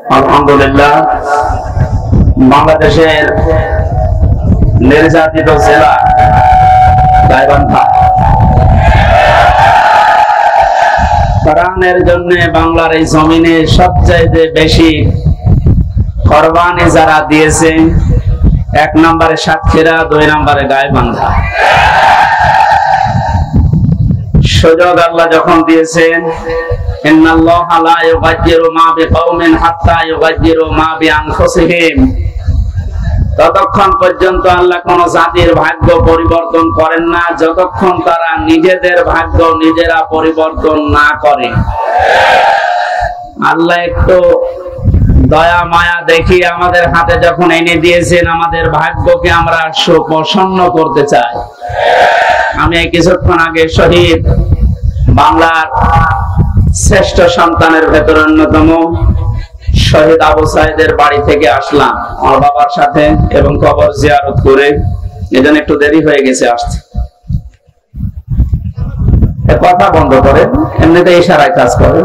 আলহামদুলিল্লাহ, বাংলাদেশের নির্যাতিত জেলা গাইবান্ধা কোরআনের জন্য বাংলার এই জমিনে সবচাইতে বেশি কোরবানি যারা দিয়েছে, 1 নম্বরে সাতক্ষীরা, 2 নম্বরে গাইবান্ধা। সুযোগ আল্লাহ যখন দিয়েছেন, ইন্নাল্লাহা লা ইউগায়্যিরু মা বিকাওমিন হাত্তা ইউগায়্যিরু মা বিআনফুসিহিম, ততক্ষণ পর্যন্ত আল্লাহ কোন জাতির ভাগ্য পরিবর্তন করেন না যতক্ষণ তারা নিজেদের ভাগ্য নিজেরা পরিবর্তন না করে। আল্লাহ একটু দয়া মায়া দেখি আমাদের হাতে যখন এনে দিয়েছেন, আমাদের ভাগ্যকে আমরা সুপ্রসন্ন করতে চাই। আমি কিছুক্ষণ আগে শহীদ বাংলার শ্রেষ্ঠ সন্তানের ভেতর অন্যতম শহীদ আবু সাইদের বাড়ি থেকে আসলাম আমার বাবার সাথে, এবং কবর জিয়ারত করে, এজন্য একটু দেরি হয়ে গেছে আসতে। কথা বন্ধ করে, এমনিতে ইশারায় কাজ করে,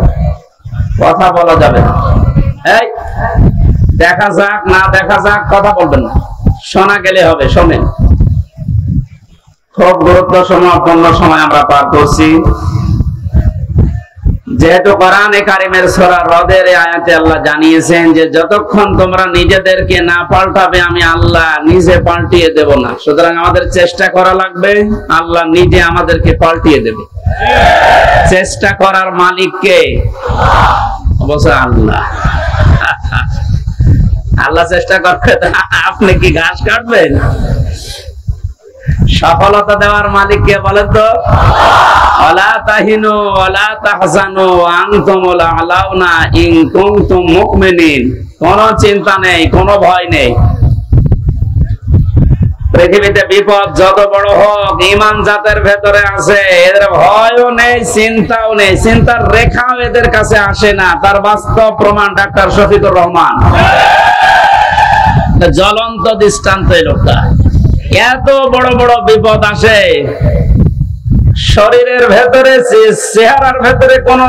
কথা বলা যাবে না। এই দেখা যাক না দেখা যাক, কথা বলবেন না, শোনা গেলে হবে। শোনেন, খুব গুরুত্বপূর্ণ সময় আমরা পার করছি। যেহেতু কোরআনে কারিমের সূরা রদের আয়াতে আল্লাহ জানিয়েছেন যে যতক্ষণ তোমরা নিজেদেরকে না পাল্টাবে আমি আল্লাহ নিজে পাল্টিয়ে দেব না। সুতরাং আমাদের চেষ্টা করা লাগবে, আল্লাহ নিজে আমাদেরকে পাল্টিয়ে দেবে। চেষ্টা করার মালিক কে? অবশ্যই আল্লাহ। আল্লাহ চেষ্টা করবে, আপনি কি ঘাস কাটবেন? সফলতা দেওয়ার মালিক কে বলেন তো? ওয়ালা তাহিনু ওয়ালা তাহজানু আনতুমুল আলাউনা ইন কুনতুম মুমিনিন। কোনো চিন্তা নেই, কোনো ভয় নেই। পৃথিবীতে বিপদ যত বড় হোক, ঈমান যাদের ভেতরে আছে এদের ভয়ও নেই, চিন্তাও নেই, চিন্তার রেখাও এদের কাছে আসে না। তার বাস্তব প্রমাণ ডাক্তার শফিকুর রহমান, জ্বলন্ত দৃষ্টান্ত। এই লোকটা, এত বড় বড় বিপদ আসে, শরীরের ভেতরে, চেহারার ভেতরে কোন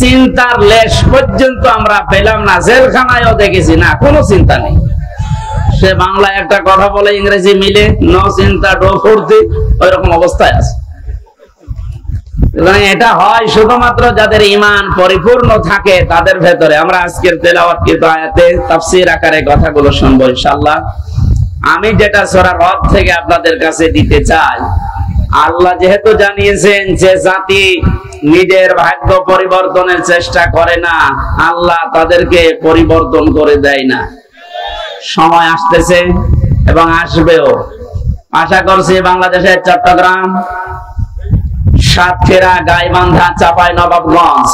চিন্তার লেশ পর্যন্ত আমরা পেলাম না। জেলখানায়ও দেখেছি না, কোনো চিন্তা নেই। সে বাংলায় একটা কথা বলে, ইংরেজি মিলে, নো চিন্তা ডো ফুর্তি, ওই রকম অবস্থায় আছে। এটা হয় শুধুমাত্র যাদের ঈমান পরিপূর্ণ থাকে তাদের ভেতরে। আমরা আজকের তেলাওয়াতকৃত আয়াতে তাফসীর আকারে কথাগুলো শুনবো ইনশাআল্লাহ। আমি যেটা সূরা রদ থেকে আপনাদের কাছে দিতে চাই, আল্লাহ যেহেতু জানিয়েছেন যে জাতি নিজের ভাগ্য পরিবর্তনের চেষ্টা করে না, আল্লাহ তাদেরকে পরিবর্তন করে দেয় না। সময় আসতেছে এবং আসবেও। আশা করছি বাংলাদেশের চট্টগ্রাম, সাতক্ষীরা, গাইবান্ধা, চাঁপাইনবাবগঞ্জ,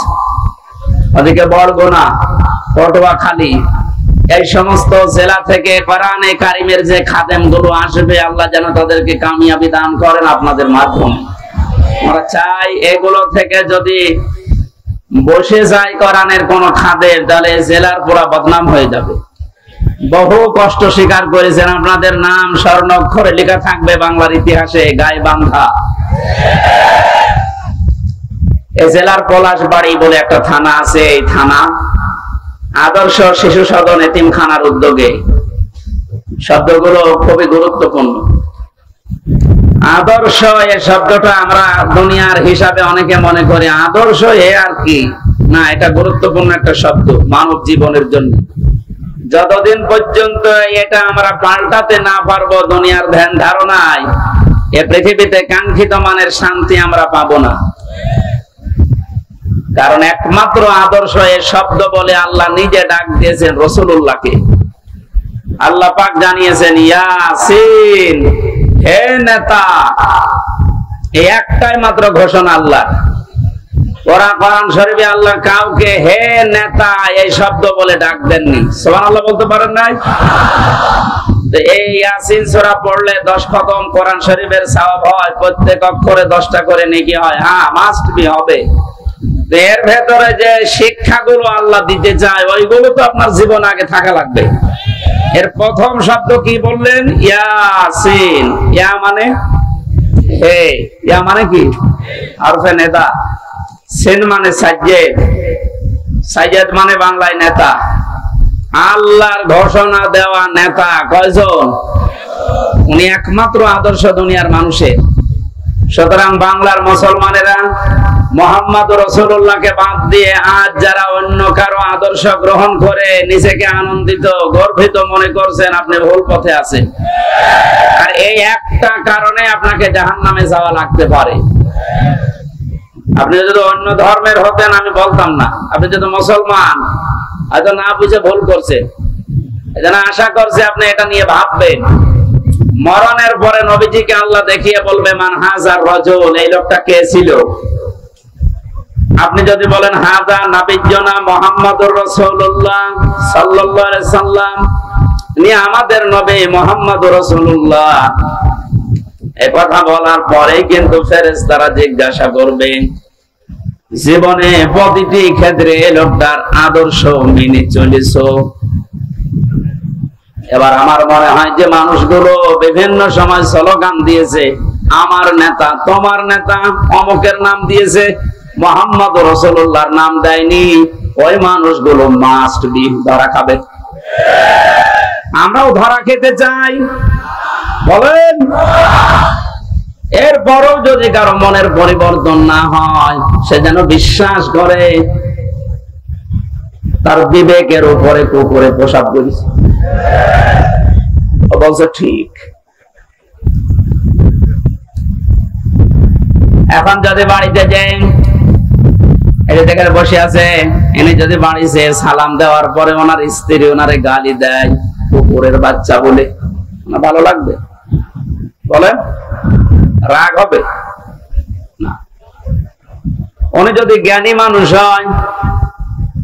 ওদিকে বরগুনা, পটুয়াখালী, এই সমস্ত জেলা থেকে কোরআনে কারিমের যে খাদেম গুলো আসবে, আল্লাহ যেন তাদেরকে কামিয়াবি দান করেন আপনাদের মাধ্যমে। আমরা চাই এগুলো থেকে যদি বসে যায় কোরআনের কোন খাদেম, তাহলে জেলার পুরা বদনাম হয়ে যাবে। বহু কষ্ট স্বীকার করেছেন, আপনাদের নাম স্বর্ণাক্ষরে লেখা থাকবে বাংলার ইতিহাসে। গাইবান্ধা এই জেলার পলাশবাড়ি বলে একটা থানা আছে, এই থানা আদর্শ শিশু সদন এতিমখানার উদ্যোগে। শব্দগুলো খুবই গুরুত্বপূর্ণ। আদর্শ এই শব্দটা আমরা দুনিয়ার হিসাবে অনেকে মনে করি আদর্শ এ আর কি না, এটা গুরুত্বপূর্ণ একটা শব্দ মানব জীবনের জন্য। যতদিন পর্যন্ত এটা আমরা পাল্টাতে না পারবো দুনিয়ার ধ্যান ধারণায়, এ পৃথিবীতে কাঙ্ক্ষিত মানের শান্তি আমরা পাবো না। কারণ একমাত্র আদর্শ এর শব্দ বলে আল্লাহ নিজে ডাক দিয়েছেন রাসূলুল্লাহকে। আল্লাহ পাক জানিয়েছেন, ইয়াসিন, হে নেতা। এই একটাই মাত্র ঘোষণা আল্লাহ। কোরআন শরীফে আল্লাহ কাউকে হে নেতা এই শব্দ বলে ডাক দেননি। সুবহানাল্লাহ বলতে পারেন নাই? এই ইয়াসিন সূরা পড়লে 10 খতম কোরআন শরীফের সওয়াব হয়, প্রত্যেক অক্ষরে 10টা করে নেকি হয়। হ্যাঁ, মাস্ট বি হবে। এর ভেতরে যে শিক্ষাগুলো আল্লাহ দিতে চায়, ওইগুলো তো আপনার জীবন আগে থাকা লাগবে। এর প্রথম শব্দ কি বললেন? ইয়াসিন। ইয়া মানে হে, ইয়া মানে কি? হরফে নেদা। সিন মানে সাজ্জেদ, সাইয়েদ মানে বাংলায় নেতা, আল্লাহর ঘোষণা দেওয়া নেতা কয়জন? উনি একমাত্র আদর্শ দুনিয়ার মানুষের। সুতরাং বাংলার মুসলমানেরা মুহাম্মদুর রাসূলুল্লাহকে বাদ দিয়ে আজ যারা অন্য কারো আদর্শ গ্রহণ করে নিজেকে আনন্দিত গর্বিত মনে করছেন, আপনি ভুল পথে আছেন। আর এই একটা কারণে আপনাকে জাহান্নামে যাওয়া লাগতে পারে। আপনি যদি অন্য ধর্মের হতেন আমি বলতাম না, আপনি যদি মুসলমান হয়তো না বুঝে ভুল করছেন। এজন্য আশা করছি আপনি এটা নিয়ে ভাববেন। মরণের পরে নবীজিকে আল্লাহ দেখিয়ে বলবে মান হাজার রাজুল, এই লোকটা কে ছিল? আপনি যদি বলেন হাজা নাবিয়্যুনা মুহাম্মাদুর রাসূলুল্লাহ সাল্লাল্লাহু আলাইহি সাল্লাম, ইনি আমাদের নবী মুহাম্মাদুর রাসূলুল্লাহ, এই কথা বলার পরেই কিন্তু ফেরেশতারা জিজ্ঞাসা করবে জীবনে প্রতিটি ক্ষেত্রে লোকটার আদর্শ মেনে চলেছো? এবার আমার মনে হয় যে মানুষগুলো বিভিন্ন সময় স্লোগান দিয়েছে, আমার নেতা, তোমার নেতা, অমুকের নাম দিয়েছে, মুহাম্মদুর রাসূলুল্লাহর নাম দেয়নি, ওই মানুষগুলো মাস্ট বি ধরা খাবে। আমরাও ধরা খেতে চাই, বলেন? এরপরও যদি কারো মনের পরিবর্তন না হয়, সে যেন বিশ্বাস করে তার বিবেকের উপরে কুকুরে প্রসাব করেছে। বলছে ঠিক। এখন যদি বাড়িতে যাই, এই যে বসে আছে, ইনি যদি বাড়িতে সালাম দেওয়ার পরে ওনার স্ত্রী ওনারে গালি দেয় কুকুরের বাচ্চা বলে, ভালো লাগবে? বলে রাগ হবে না? উনি যদি জ্ঞানী মানুষ হয়,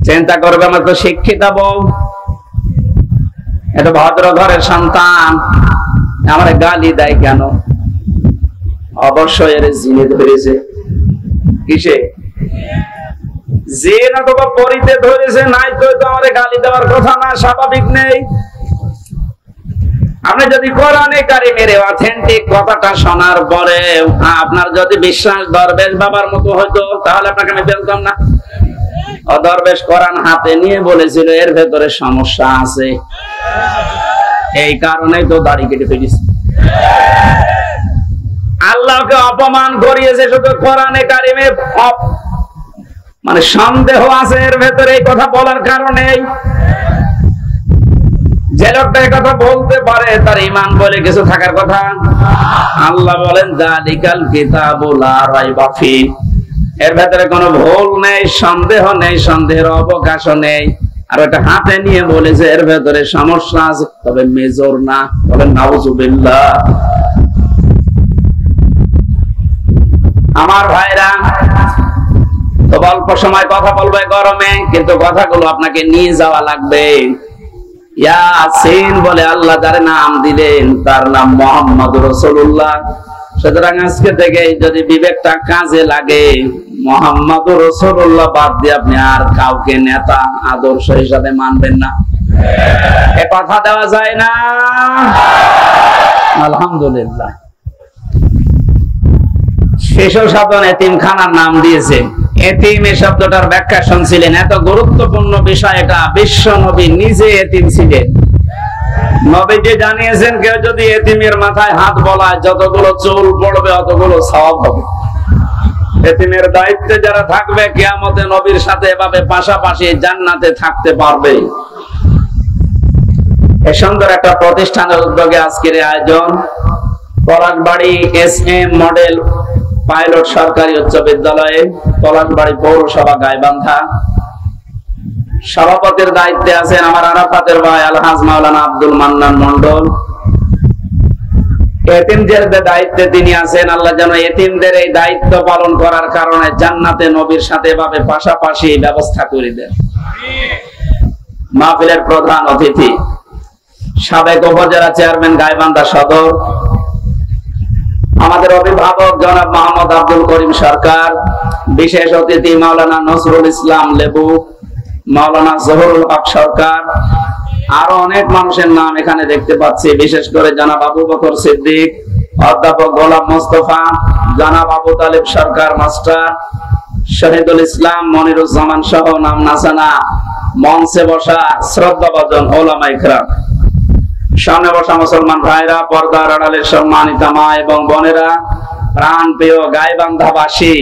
চিন্তা করবে আমার তো শিক্ষিত বউ, এটা ভদ্র ঘরের সন্তান, আমার গালি দেয় কেন? অবশ্যই এর জিনে ধরেছে। কিসে? জিন অথবা পরিতে ধরেছে, নাই তো আমার গালি দেওয়ার কথা না, স্বাভাবিক নেই। আপনি যদি কোরআনে কারিমের অথেন্টিক কথাটা শোনার পরে আপনার যদি বিশ্বাস দরবেশ বাবার মতো হতো, তাহলে আপনাকে আমি বলতাম না। দরবেশ কোরআন হাতে নিয়ে বলেছিল এর ভেতরে সমস্যা আছে, এই কারণেই তো দাড়ি কেটে ফেলিস। আল্লাহকে অপমান করিয়েছে শুধু কোরআনে কারিমে, মানে সন্দেহ আছে এর ভেতরে, এই কথা বলার কারণে। যে লোকটা এই কথা বলতে পারে তার ঈমান বলে কিছু থাকার কথা। আল্লাহ বলেন যালিকাল কিতাবু লা রাইবা ফি, এর ভেতরে কোনো ভুল নেই, সন্দেহ নেই, সন্দেহের অবকাশ নেই। আর ওটা হাতে নিয়ে বলেছে এর ভেতরে সমস্যা আছে, তবে মেজর না। বলেন নাউজুবিল্লাহ। আমার ভাইরা, তো অল্প সময় কথা বলবে গরমে, কিন্তু কথাগুলো আপনাকে নিয়ে যাওয়া লাগবে। ইয়াসিন বলে আল্লাহ যার নাম দিলেন তার নাম মুহাম্মদুর রাসূলুল্লাহ। সুতরাং আজকে থেকে যদি বিবেকটা কাজে লাগে, মুহাম্মদুর রাসূলুল্লাহ বাদ দিয়ে আপনি আর কাউকে নেতা আদর্শ হিসাবে মানবেন না। এ কথা দেওয়া যায় না? আলহামদুলিল্লাহ। শিশু সাধন এতিমখানার নাম দিয়েছে। এতিম এই শব্দটার ব্যাখ্যা শুনছিলেন, এত গুরুত্বপূর্ণ বিষয় এটা। বিশ্ব নবী নিজে এতিম ছিলেন। নবীজি জানিয়েছেন কেউ যদি এতিমের মাথায় হাত বলায় যতগুলো চুল পড়বে অতগুলো সওয়াব হবে। এতিমের দায়িত্বে যারা থাকবে কিয়ামতে নবীর সাথে এভাবে পাশাপাশি জান্নাতে থাকতে পারবে। এই সুন্দর একটা প্রতিষ্ঠানের উদ্যোগে আজকের আয়োজন। পলাশবাড়ি SM মডেল পাইলট সরকারি উচ্চ বিদ্যালয়ে, পলাশবাড়ি পৌরসভা গাইবান্ধা। সভাপতির দায়িত্বে আছেন আমার আরাফাতের ভাই আলহাজ মাওলানা আব্দুল মান্নান মন্ডল। এতিমদের দায়িত্বে তিনি আছেন। আল্লাহ যেন এতিমদের এই দায়িত্ব পালন করার কারণে জান্নাতে নবীর সাথে এভাবে পাশাপাশি ব্যবস্থা করে দেন। মাহফিলের প্রধান অতিথি সাবেক উপজেলা চেয়ারম্যান গাইবান্ধা সদর, আমাদের অভিভাবক জনাব মোহাম্মদ আব্দুল করিম সরকার, বিশেষ অতিথি মাওলানা নজরুল ইসলাম লেবু, মাওলানা জহুরুল হক সরকার, আরো অনেক মানুষের নাম এখানে দেখতে পাচ্ছি। বিশেষ করে জনাব আবু বকর সিদ্দিক, অধ্যাপক গোলাম মোস্তফা, জনাব আবু তালেব সরকার মাস্টার, শহীদুল ইসলাম মনিরুজ্জামান সহ নাম নাসানা মঞ্চে বসা শ্রদ্ধাভাজন ওলামা ইকরাম, সামনে বসা মুসলমান ভাইরা, পর্দার আড়ালের সম্মানিতা মা এবং বোনেরা, প্রাণ প্রিয় গাইবান্ধাবাসী,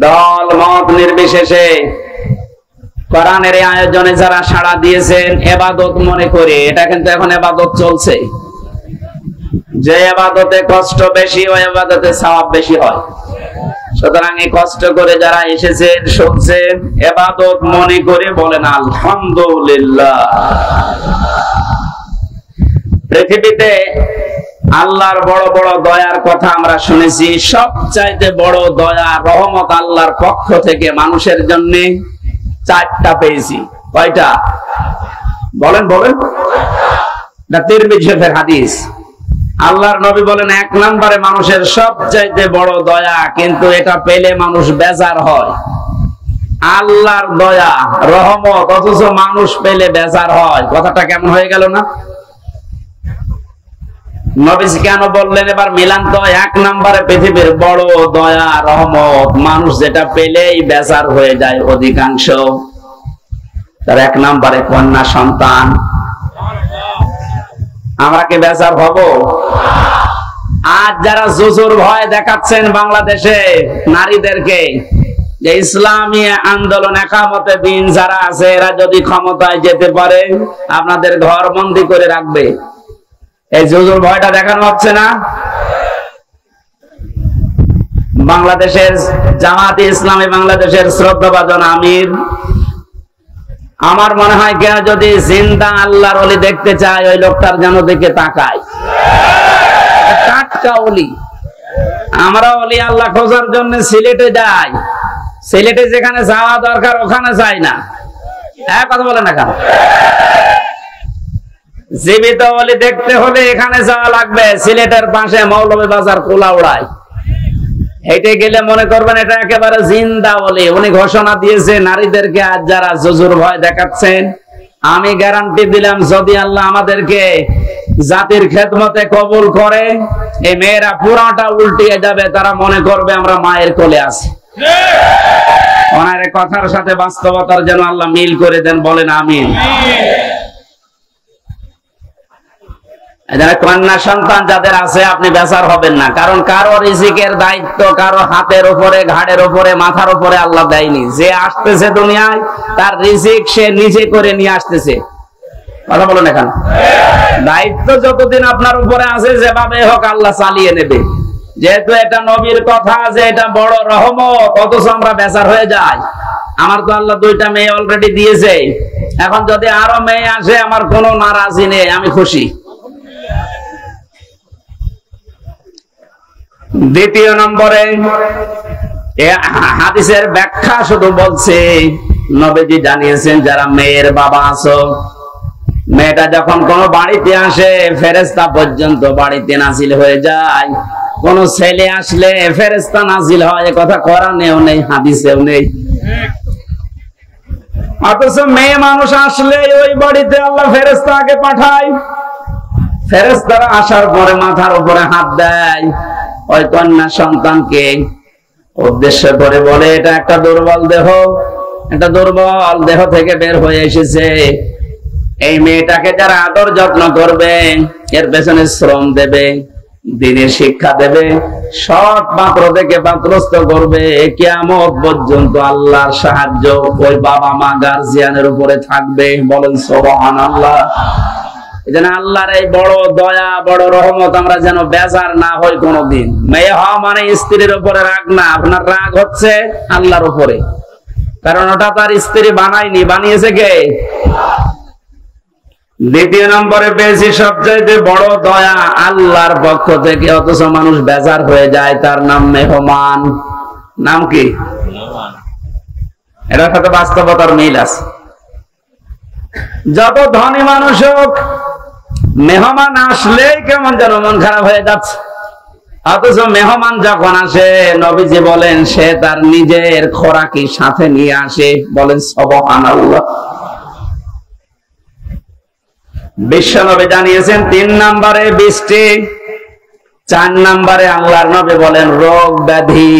দল মত নির্বিশেষে কোরআনের এই আয়োজনে যারা সাড়া দিয়েছেন ইবাদত মনে করে, এটা কিন্তু এখন ইবাদত চলছে। যে ইবাদতে কষ্ট বেশি ওই ইবাদতে সওয়াব বেশি হয়। সুতরাং এই কষ্ট করে যারা এসেছেন শুনছেন ইবাদত মনে করে বলেন আলহামদুলিল্লাহ। পৃথিবীতে আল্লাহর বড় বড় দয়ার কথা আমরা শুনেছি। সবচাইতে বড় দয়া রহমত আল্লাহর পক্ষ থেকে মানুষের জন্য চারটা পেয়েছি। কয়টা বলেন বলেন? না, তিরমিজি শরীফের হাদিস। আল্লাহর নবী বলেন, এক নম্বরে মানুষের সবচাইতে বড় দয়া, কিন্তু এটা পেলে মানুষ বেজার হয়। আল্লাহর দয়া রহমত, অথচ মানুষ পেলে বেজার হয়। কথাটা কেমন হয়ে গেল না? নবীজি কেন বললেন? এবার মিলান তো। এক নম্বরে পৃথিবীর বড় দয়া রহমত, মানুষ যেটা পেলেই বেজার হয়ে যায় অধিকাংশ। তার এক নম্বরে কন্যা সন্তান। আমরা কি বেজার হব? আজ যারা জুজুর ভয় দেখাচ্ছেন বাংলাদেশে নারীদেরকে, যে ইসলামী আন্দোলন একামতে দিন যারা আছে, এরা যদি ক্ষমতায় যেতে পারে আপনাদের ঘর বন্দি করে রাখবে, এই জুজুর ভয়টা দেখানো হচ্ছে না? বাংলাদেশের জামাতে ইসলামী বাংলাদেশের শ্রদ্ধাভাজন আমির, আমার মনে হয় কেউ যদি জিন্দা আল্লাহর ওলি দেখতে চায়, ওই লোকটার যেন দিকে তাকায়। টাটকা ওলি। আমরা ওলি আল্লাহ খোঁজার জন্য সিলেটে যাই, সিলেটে যেখানে যাওয়া দরকার ওখানে যাই না। এক কথা বলে না কেন? জীবিত ওলি দেখতে হলে এখানে যাওয়া লাগবে, সিলেটের পাশে মৌলভীবাজার কোলাউড়ায়। হেঁটে গেলে মনে করবেন এটা একেবারে জিন্দা ওলি। উনি ঘোষণা দিয়েছে নারীদেরকে আজ যারা জুজুর ভয় দেখাচ্ছেন, আমি গ্যারান্টি দিলাম যদি আল্লাহ আমাদেরকে জাতির খেদমতে কবুল করে, এই মেয়েরা পুরাটা উল্টিয়ে যাবে। তারা মনে করবে আমরা মায়ের কোলে আছি। ওনার কথার সাথে বাস্তবতার যেন আল্লাহ মিল করে দেন, বলেন আমিন। কন্যা সন্তান যাদের আছে আপনি বেজার হবেন না, কারণ কারো রিজিকের দায়িত্ব কারো হাতের উপরে, ঘাড়ের উপরে, মাথার উপরে আল্লাহ দেয়নি। যে আসতেছে দুনিয়ায় তার রিজিক সে নিজে করে নিয়ে আসতেছে। কথা বলেন এখন? দায়িত্ব যতদিন আপনার উপরে আছে যেভাবে হোক আল্লাহ চালিয়ে নেবে। যেহেতু এটা নবীর কথা যে এটা বড় রহমত, অথচ আমরা বেজার হয়ে যাই। আমার তো আল্লাহ দুইটা মেয়ে অলরেডি দিয়েছে, এখন যদি আরো মেয়ে আসে আমার কোনো নারাজি নেই, আমি খুশি। দ্বিতীয় নম্বরে হাদিসের ব্যাখ্যা শুধু বলছে, নবীজি জানিয়েছেন যারা মেয়ের বাবা আছো, মেয়েটা যখন কোন বাড়িতে আসে ফেরেশতা পর্যন্ত বাড়িতে নাজিল হয়ে যায়। কোন ছেলে আসলে ফেরেশতা নাজিল হয়, এ কথা কোরআনেও নেই, হাদিসেও নেই। অথচ মেয়ে মানুষ আসলে ওই বাড়িতে আল্লাহ ফেরেশতা আগে পাঠায়। ফেরেশতারা আসার পরে মাথার উপরে হাত দেয় ওই কন্যা সন্তানকে উদ্দেশ্য করে, বলে এটা একটা দুর্বল দেহ, একটা দুর্বল দেহ থেকে বের হয়ে এসেছে। এই মেয়েটাকে যারা আদর যত্ন করবে, এর পেছনে শ্রম দেবে, দিনের শিক্ষা দেবে, সৎ পাত্র থেকে পাত্রস্থ করবে, কিয়ামত পর্যন্ত আল্লাহর সাহায্য ওই বাবা মা গার্জিয়ানের উপরে থাকবে। বলেন সুবহানাল্লাহ। এজন্য আল্লাহর এই বড় দয়া, বড় রহমত আমরা যেন বেজার না হই কোনদিন। মেয়ে হওয়া মানে স্ত্রীর উপরে রাগ না, আপনার রাগ হচ্ছে আল্লাহর উপরে, কারণ ওটা তার স্ত্রী বানায়নি, বানিয়েছে কে? দ্বিতীয় নম্বরে পেয়েছি সবচাইতে বড় দয়া আল্লাহর পক্ষ থেকে, অথচ মানুষ বেজার হয়ে যায়। তার নাম মেহমান। নাম কি? এটার সাথে বাস্তবতার মিল আছে। যত ধনী মানুষ হোক, মেহমান আসলেই কেমন যেন মন খারাপ হয়ে যাচ্ছে। অথচ মেহমান যখন আসে, নবীজি বলেন সে তার নিজের খোরাকি সাথে নিয়ে আসে। বলেন সুবহানাল্লাহ। বিশ্ব নবী জানিয়েছেন 3 নম্বরে বৃষ্টি, 4 নম্বরে আল্লাহর নবী বলেন রোগ ব্যাধি।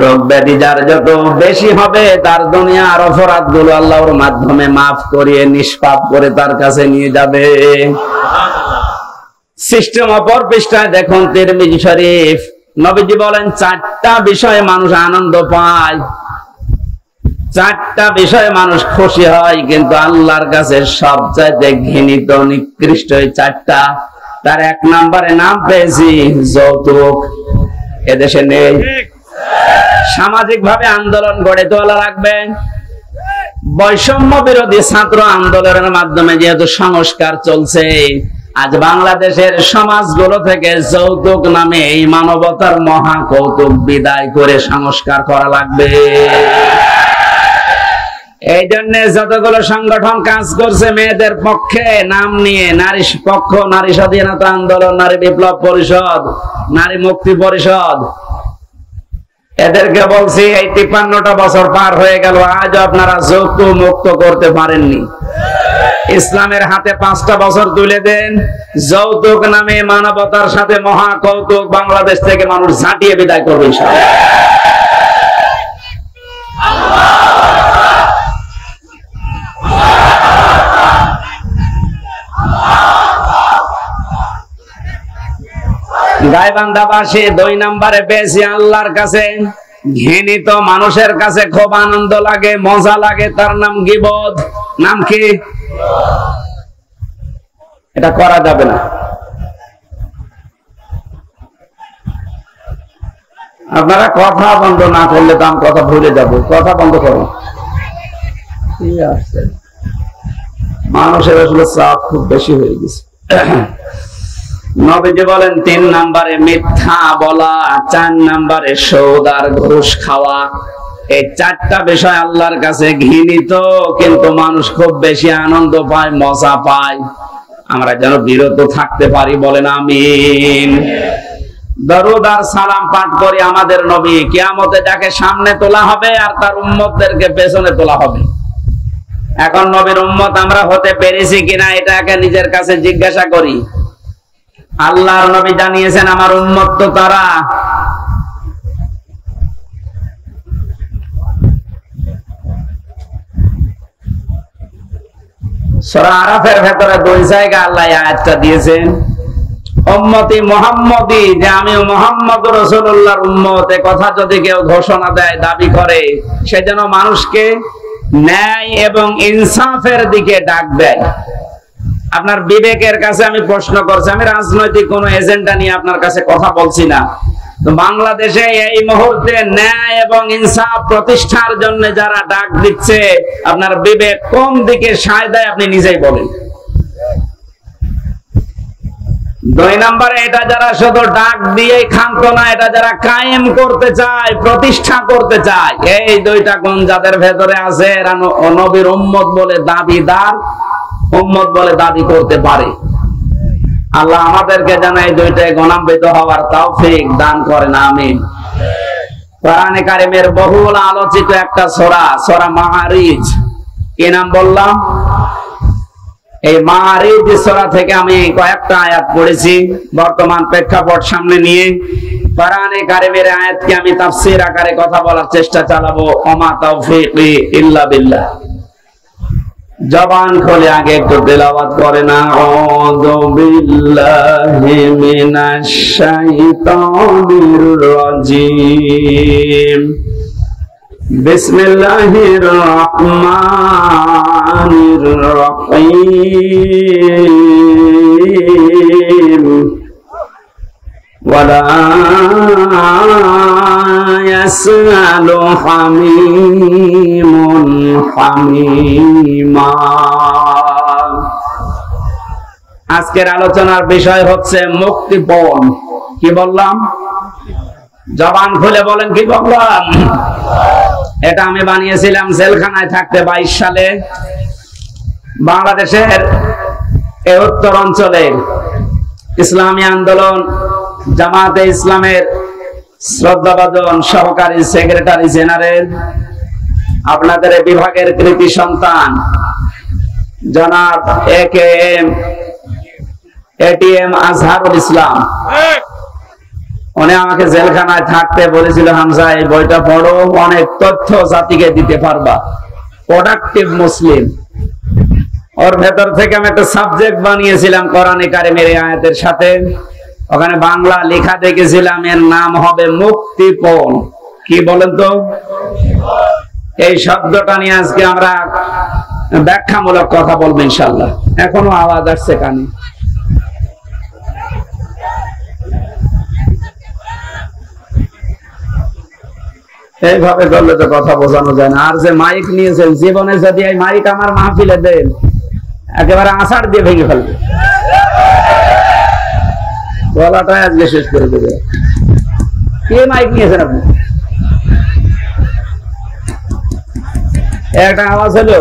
রোগ ব্যাধি যার যত বেশি হবে তার দুনিয়ার অপরাধ গুলো আল্লাহর মাধ্যমে মাফ করিয়ে নিষ্পাপ করে তার কাছে নিয়ে যাবে। সিস্টেম অপর পৃষ্ঠায় দেখুন তিরমিজি শরীফ, নবীজি বলেন 4টা বিষয়ে মানুষ আনন্দ পায়, 4টা বিষয়ে মানুষ খুশি হয়, কিন্তু আল্লাহর কাছে সবচাইতে ঘৃণিত নিকৃষ্ট এই 4টা। তার 1 নম্বরে নাম পেয়েছি যৌতুক। এদেশে নেই। সামাজিক ভাবে আন্দোলন গড়ে তোলা লাগবে। বৈষম্য বিরোধী ছাত্র আন্দোলনের মাধ্যমে যেহেতু সংস্কার চলছে, আজ বাংলাদেশের সমাজগুলো থেকে যৌতুক নামে এই মানবতার মহা কৌতুক বিদায় করে সংস্কার করা লাগবে। এই জন্য যতগুলো সংগঠন কাজ করছে মেয়েদের পক্ষে নাম নিয়ে, নারী পক্ষ, নারী স্বাধীনতা আন্দোলন, নারী বিপ্লব পরিষদ, নারী মুক্তি পরিষদ, এদেরকে বলছি এই 53টা বছর পার হয়ে গেল, আজ আপনারা যৌতুক মুক্ত করতে পারেননি। ইসলামের হাতে 5টা বছর তুলে দেন, যৌতুক নামে মানবতার সাথে মহা কৌতুক বাংলাদেশ থেকে মানুষ ঝাঁটিয়ে বিদায় করবে ইনশাআল্লাহ। গাইবান্ধাবাসী 2 নম্বরে পেয়েছি আল্লাহর কাছে ঘৃণিত মানুষের কাছে খুব আনন্দ লাগে, মজা লাগে, তার নাম গীবত। নাম কি? এটা করা যাবে না। আপনারা কথা বন্ধ না করলে তো আমি কথা ভুলে যাব। কথা বন্ধ করুন। ঠিক আছে, মানুষের আসলে চাপ খুব বেশি হয়ে গেছে। নবীজি বলেন 3 নম্বরে মিথ্যা বলা, 4 নম্বরে সুদ আর ঘুষ খাওয়া। এই 4টা বিষয় আল্লাহর কাছে ঘৃণিত, কিন্তু মানুষ খুব বেশি আনন্দ পায়, মজা পায়। আমরা যেন বিরত থাকতে পারি, বলেন আমিন। দরুদ আর সালাম পাঠ করি আমাদের নবী। কিয়ামতে যাকে সামনে তোলা হবে আর তার উম্মতদেরকে পেছনে তোলা হবে। এখন নবীর উম্মত আমরা হতে পেরেছি কিনা এটাকে নিজের কাছে জিজ্ঞাসা করি। আল্লাহর নবী জানিয়েছেন আমার উম্মত তো তারা। সূরা আরাফের ভেতরে 2 জায়গায় আল্লাহ আয়াতটা দিয়েছেন, উম্মতি মুহাম্মদি, যে আমি মুহাম্মদ রাসূলুল্লাহর উম্মত। এ কথা যদি কেউ ঘোষণা দেয়, দাবি করে, সে যেন মানুষকে ন্যায় এবং ইনসাফের দিকে ডাক দেয়। আপনার বিবেকের কাছে আমি প্রশ্ন করছি, আমি রাজনৈতিক কোন এজেন্ডা নিয়ে আপনার কাছে কথা বলছি না। তো বাংলাদেশে এই মুহূর্তে ন্যায় এবং ইনসাফ প্রতিষ্ঠার জন্য যারা ডাক দিচ্ছে, আপনার বিবেক কোন দিকে সায় দেয় আপনি নিজেই বলেন। 2 নম্বরে এটা যারা শুধু ডাক দিয়েই ক্ষান্ত না, এটা যারা কায়েম করতে চায়, প্রতিষ্ঠা করতে চায়, এই 2টা গুণ যাদের ভেতরে আছে, এরা নবীর উম্মত বলে দাবিদার, উম্মত বলে দাবি করতে পারে। আল্লাহ আমাদেরকে যেন এই 2টায় গুণান্বিত হওয়ার তৌফিক দান করেন, আমিন। কোরআনে কারিমের বহুল আলোচিত একটা সূরা, সূরা মাআরিজ। কি নাম বললাম? এই মাআরিজ সূরা থেকে আমি কয়েকটা আয়াত পড়েছি বর্তমান প্রেক্ষাপট সামনে নিয়ে। কোরআনে কারিমের আয়াতকে আমি তাফসীর আকারে কথা বলার চেষ্টা চালাবো। ওমা তাওফীকি ইল্লা বিল্লাহ। জবান খুলে আগে একটু তেলাওয়াত করেন, আউযু বিল্লাহি মিনাশ শাইতানির রাজীম, বিসমিল্লাহির রহমানির রহিম, ওয়ালা ইয়াসআলু হামীমুন হামীমা। আজকের আলোচনার বিষয় হচ্ছে মুক্তিপণ। কি বললাম? জবান খুলে বলেন, কি বললাম? এটা আমি বানিয়েছিলাম জেলখানায় থাকতে 22 সালে। বাংলাদেশের এই উত্তর অঞ্চলের ইসলামী আন্দোলন জামাতে ইসলামের শ্রদ্ধাভাজন সহকারী সেক্রেটারি জেনারেল, আপনাদের বিভাগের কৃতি সন্তান জনাব AKM ATM আজহারুল ইসলাম, উনি আমাকে জেলখানায় থাকতে বলেছিল, হামজা এই বইটা পড়ো, অনেক তথ্য জাতিকে দিতে পারবা, প্রোডাক্টিভ মুসলিম। ওর ভেতর থেকে আমি একটা সাবজেক্ট বানিয়েছিলাম কোরআনে কারিমের আয়াতের সাথে, ওখানে বাংলা লেখা দেখেছিলাম, এর নাম হবে মুক্তিপণ। কি বলেন তো? এই শব্দটা নিয়ে আজকে আমরা ব্যাখ্যামূলক কথা বলবো ইনশাআল্লাহ। এখনো আওয়াজ আসছে কানে? এইভাবে করলে তো কথা বোঝানো যায় না। আর যে মাইক নিয়েছেন, জীবনে যদি এই মাইক আমার মাহফিলে দেন, একেবারে আষাঢ় দিয়ে ভেঙে ফেলবে, গলাটাই আজকে শেষ করে দেবে। কে মাইক নিয়েছেন আপনি? একটা আওয়াজ হলো,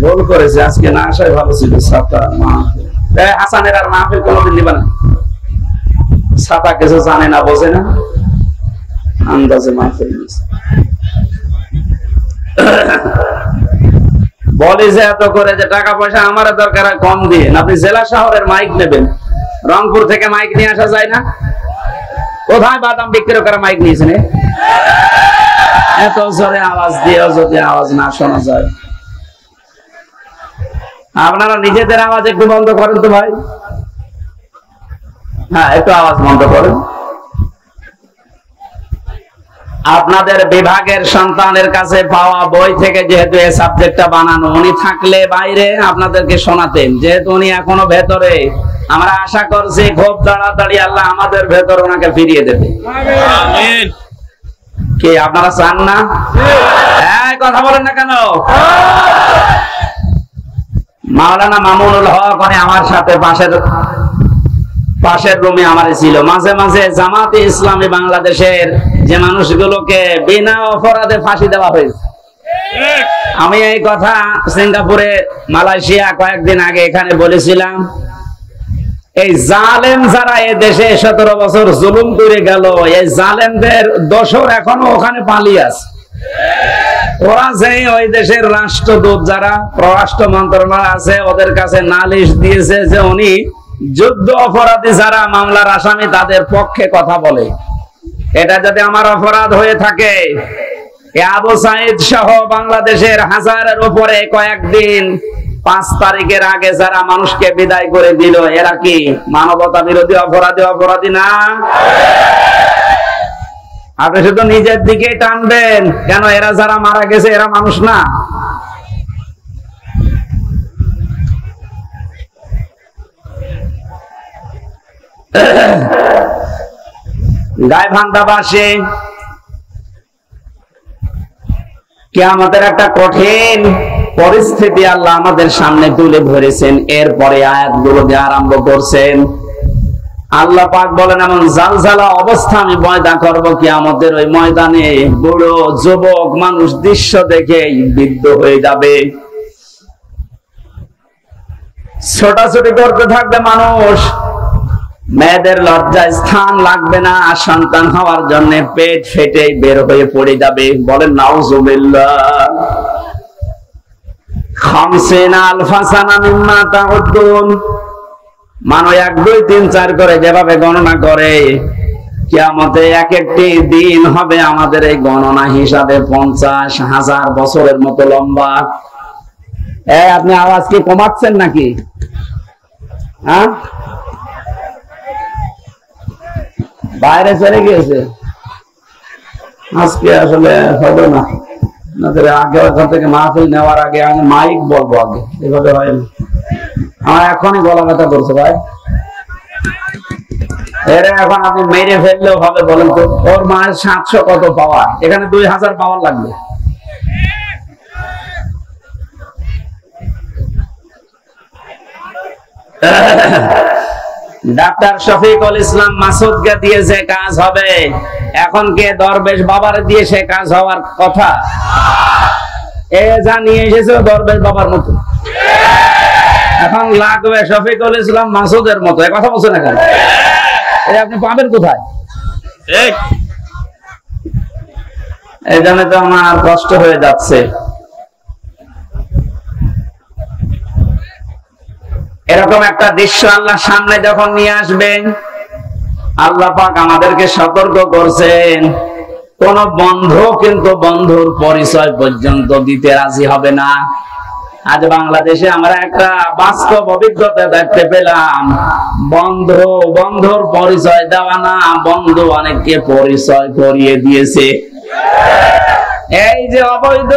ভুল করেছে, আজকে না আসাই ভালো ছিল। ছাতা হাসানের আর মাহফিল কোনোদিন দিবা না, ছাতা কিছু জানে না, বোঝে না, আন্দাজে মাহফিল বলে যে এত করে যে টাকা পয়সা আমার দরকার কম দিয়ে, আপনি জেলা শহরের মাইক নেবেন, রংপুর থেকে মাইক নিয়ে আসা যায় না? কোথায় বাদাম বিক্রি করে মাইক নিয়েছেন? এত জোরে আওয়াজ দিয়েও যদি আওয়াজ না শোনা যায়। আপনারা নিজেদের আওয়াজ একটু বন্ধ করেন তো ভাই। হ্যাঁ, একটু আওয়াজ বন্ধ করেন। আপনাদের বিভাগের সন্তানের কাছে পাওয়া বই থেকে যেহেতু এই সাবজেক্টটা বানানো, উনি থাকলে বাইরে আপনাদেরকে শোনাতেন, যেহেতু উনি এখনো ভেতরে। আমরা আশা করছি খুব তাড়াতাড়ি আল্লাহ আমাদের ভেতর ওনাকে ফিরিয়ে দেবে। আমিন। কি আপনারা চান না? হ্যাঁ, কথা বলেন না কেন? মাওলানা মামুনুল হক উনি আমার সাথে পাশের রুমে আমার ছিল। মাঝে মাঝে জামাতে ইসলামী বাংলাদেশের যে মানুষগুলোকে বিনা অপরাধে ফাঁসি দেওয়া হয়েছে, আমি এই কথা সিঙ্গাপুরে, মালয়েশিয়া কয়েকদিন আগে এখানে বলেছিলাম। এই জালেম যারা এ দেশে 17 বছর জুলুম করে গেল, এই জালেমদের দোসর এখনো ওখানে পালিয়ে আছে। ওরা যে ওই দেশের রাষ্ট্রদূত যারা পররাষ্ট্র মন্ত্রণালয় আছে, ওদের কাছে নালিশ দিয়েছে যে উনি যুদ্ধ অপরাধী যারা মামলার আসামি তাদের পক্ষে কথা বলে। এটা যদি আমার অপরাধ হয়ে থাকে, আবু সাইদ সহ বাংলাদেশের হাজারের উপরে কয়েকদিন 5 তারিখের আগে যারা মানুষকে বিদায় করে দিল, এরা কি মানবতা বিরোধী অপরাধী না? আপনি শুধু নিজের দিকে টানবেন কেন? এরা যারা মারা গেছে এরা মানুষ না? গাইবান্ধাবাসী কিয়ামতের একটা কঠিন পরিস্থিতি আল্লাহ আমাদের সামনে তুলে ধরেছেন। এরপরে আয়াতগুলো দিয়ে আরম্ভ করছেন। আল্লাহ পাক বলেন, এমন জালজালা অবস্থা আমি পয়দা করব কিয়ামতের ওই ময়দানে, বুড়ো যুবক মানুষ দৃশ্য দেখেই বিদ্ধ হয়ে যাবে। ছোটাছুটি করতে থাকবে মানুষ, মেয়েদের লজ্জায় স্থান লাগবে না, সন্তান হওয়ার জন্য পেট ফেটে বের হয়ে পড়ে যাবে। বলেন নাউজুবিল্লাহ। 50 আলফা সানা মিম্মা তাউদ্দুন, মানে 1 2 3 4 করে যেভাবে গণনা করে, কিয়ামতে এক একটি দিন হবে আমাদের এই গণনা হিসাবে 50,000 বছরের মতো লম্বা। আপনি আওয়াজ কি কমাচ্ছেন নাকি? হ্যাঁ, বাইরে চলে গিয়েছে আজকে, আসলে হবে না। আগে ওখান থেকে মাহফিল নেওয়ার আগে আমি মাইক বলবো, আগে এভাবে হয় না। আমার এখনই গলা ব্যথা করছে ভাই। এরা এখন আপনি মেরে ফেললেও হবে। বলেন তো, ওর মায়ের 700 কত পাওয়ার, এখানে 2000 পাওয়ার লাগবে। ডাক্তার শফিকুল ইসলাম মাসুদকে দিয়ে যে কাজ হবে, এখন কে দরবেশ বাবার দিয়ে সে কাজ হওয়ার কথা? এ যা নিয়ে এসেছে দরবেশ বাবার মতো, এখন লাগবে শফিকুল ইসলাম মাসুদের মতো। এ কথা বলছেন না কেন? আপনি পাবেন কোথায়? এই জন্য তো আমার কষ্ট হয়ে যাচ্ছে। এরকম একটা দৃশ্য আল্লাহ সামনে যখন নিয়ে আসবেন, আল্লাহ পাক আমাদেরকে সতর্ক করছেন, কোন বন্ধু কিন্তু বন্ধুর পরিচয় পর্যন্ত দিতে রাজি হবে না। আজ বাংলাদেশে আমরা একটা বাস্তব অভিজ্ঞতা দেখতে পেলাম, বন্ধুর পরিচয় দেওয়া না, বন্ধু অনেককে পরিচয় করিয়ে দিয়েছে। এই যে অবৈধ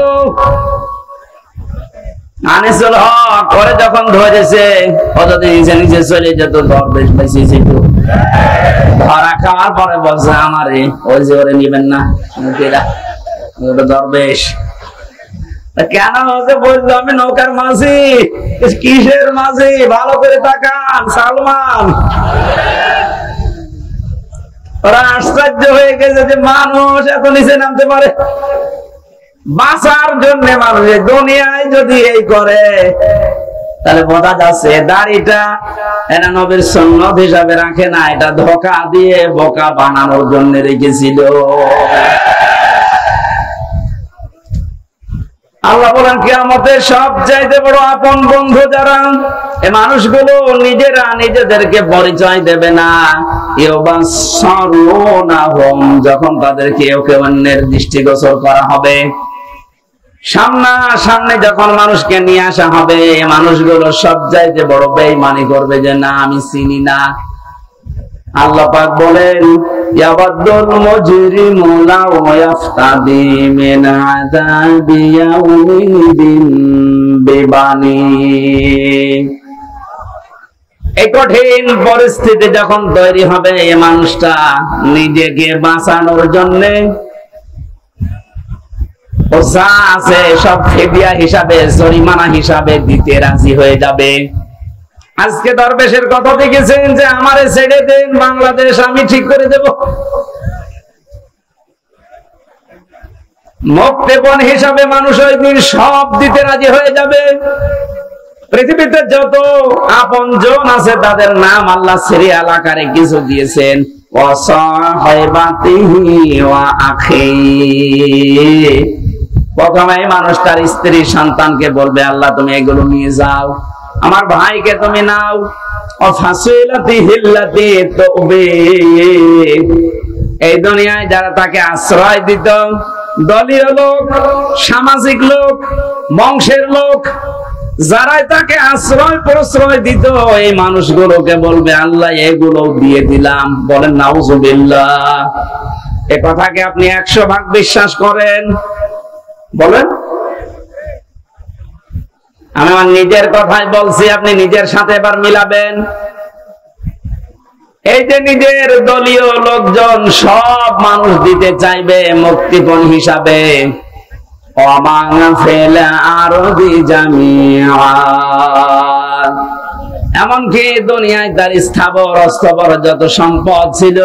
আনিসুল হক করে যখন ধরেছে, ও যদি নিচে চলে যেত, দরবেশ বেঁচেছিল, ধরা খাওয়ার পরে বলছে আমারে ওই যে ওরে নিবেন না, দরবেশ কেন হচ্ছে বললো আমি নৌকার মাঝি। কিসের মাঝি? ভালো করে তাকান সালমান। ওরা আশ্চর্য হয়ে গেছে যে মানুষ এত নিচে নামতে পারে। বাঁচার জন্য মানুষ দুনিয়ায় যদি এই করে, তাহলে বোঝা যাচ্ছে দাড়িটা এরা নবীর সুন্নত হিসাবে রাখে না, এটা ধোঁকা দিয়ে বোকা বানানোর জন্য রেখেছিল। আল্লাহ বলেন কিয়ামতের সবচাইতে বড় আপন বন্ধু যারা, এই মানুষগুলো নিজেরা নিজেদেরকে পরিচয় দেবে না। যখন তাদেরকে কেউ অন্যের দৃষ্টিগোচর করা হবে, সামনে যখন মানুষকে নিয়ে আসা হবে, মানুষগুলো সবচাইতে বড় বেঈমানি করবে যে না আমি চিনি না। আল্লাহ পাক বলেন ইয়াবাদুল মুজরিমু লাউ ইয়াফতাদি মিন আযাবি ইয়াউমিদিন বিবানি। এই কঠিন পরিস্থিতি যখন তৈরি হবে, এই মানুষটা নিজেকে বাঁচানোর জন্য ও যা আছে সব ফিদিয়া হিসাবে, জরিমানা হিসাবে দিতে রাজি হয়ে যাবে। আজকে দরবেশের কথা দেখেছেন যে আমারে ছেড়ে দেন, বাংলাদেশ আমি ঠিক করে দেব। মুক্তিপণ হিসাবে মানুষ ওই দিন সব দিতে রাজি হয়ে যাবে। পৃথিবীতে যত আপনজন আছে তাদের নাম আল্লাহ সিরিয়াল আকারে কিছু দিয়েছেন। প্রথমে মানুষ তার স্ত্রী সন্তানকে বলবে আল্লাহ তুমি এগুলো নিয়ে যাও, আমার ভাইকে তুমি নাও। এই দুনিয়ায় যারা তাকে আশ্রয় দিত, দলীয় লোক, সামাজিক লোক, বংশের লোক, যারাই তাকে আশ্রয় প্রশ্রয় দিত, এই মানুষগুলোকে বলবে আল্লাহ এগুলো দিয়ে দিলাম। বলেন নাউজুবিল্লাহ। এ কথাকে আপনি 100 ভাগ বিশ্বাস করেন? বলেন। আমি আমার নিজের কথাই বলছি, আপনি নিজের সাথে এবার মিলাবেন। এই যে নিজের দলীয় লোকজন সব মানুষ দিতে চাইবে মুক্তিপণ হিসাবে। এমনকি দুনিয়ায় তার স্থাবর অস্থাবর যত সম্পদ ছিল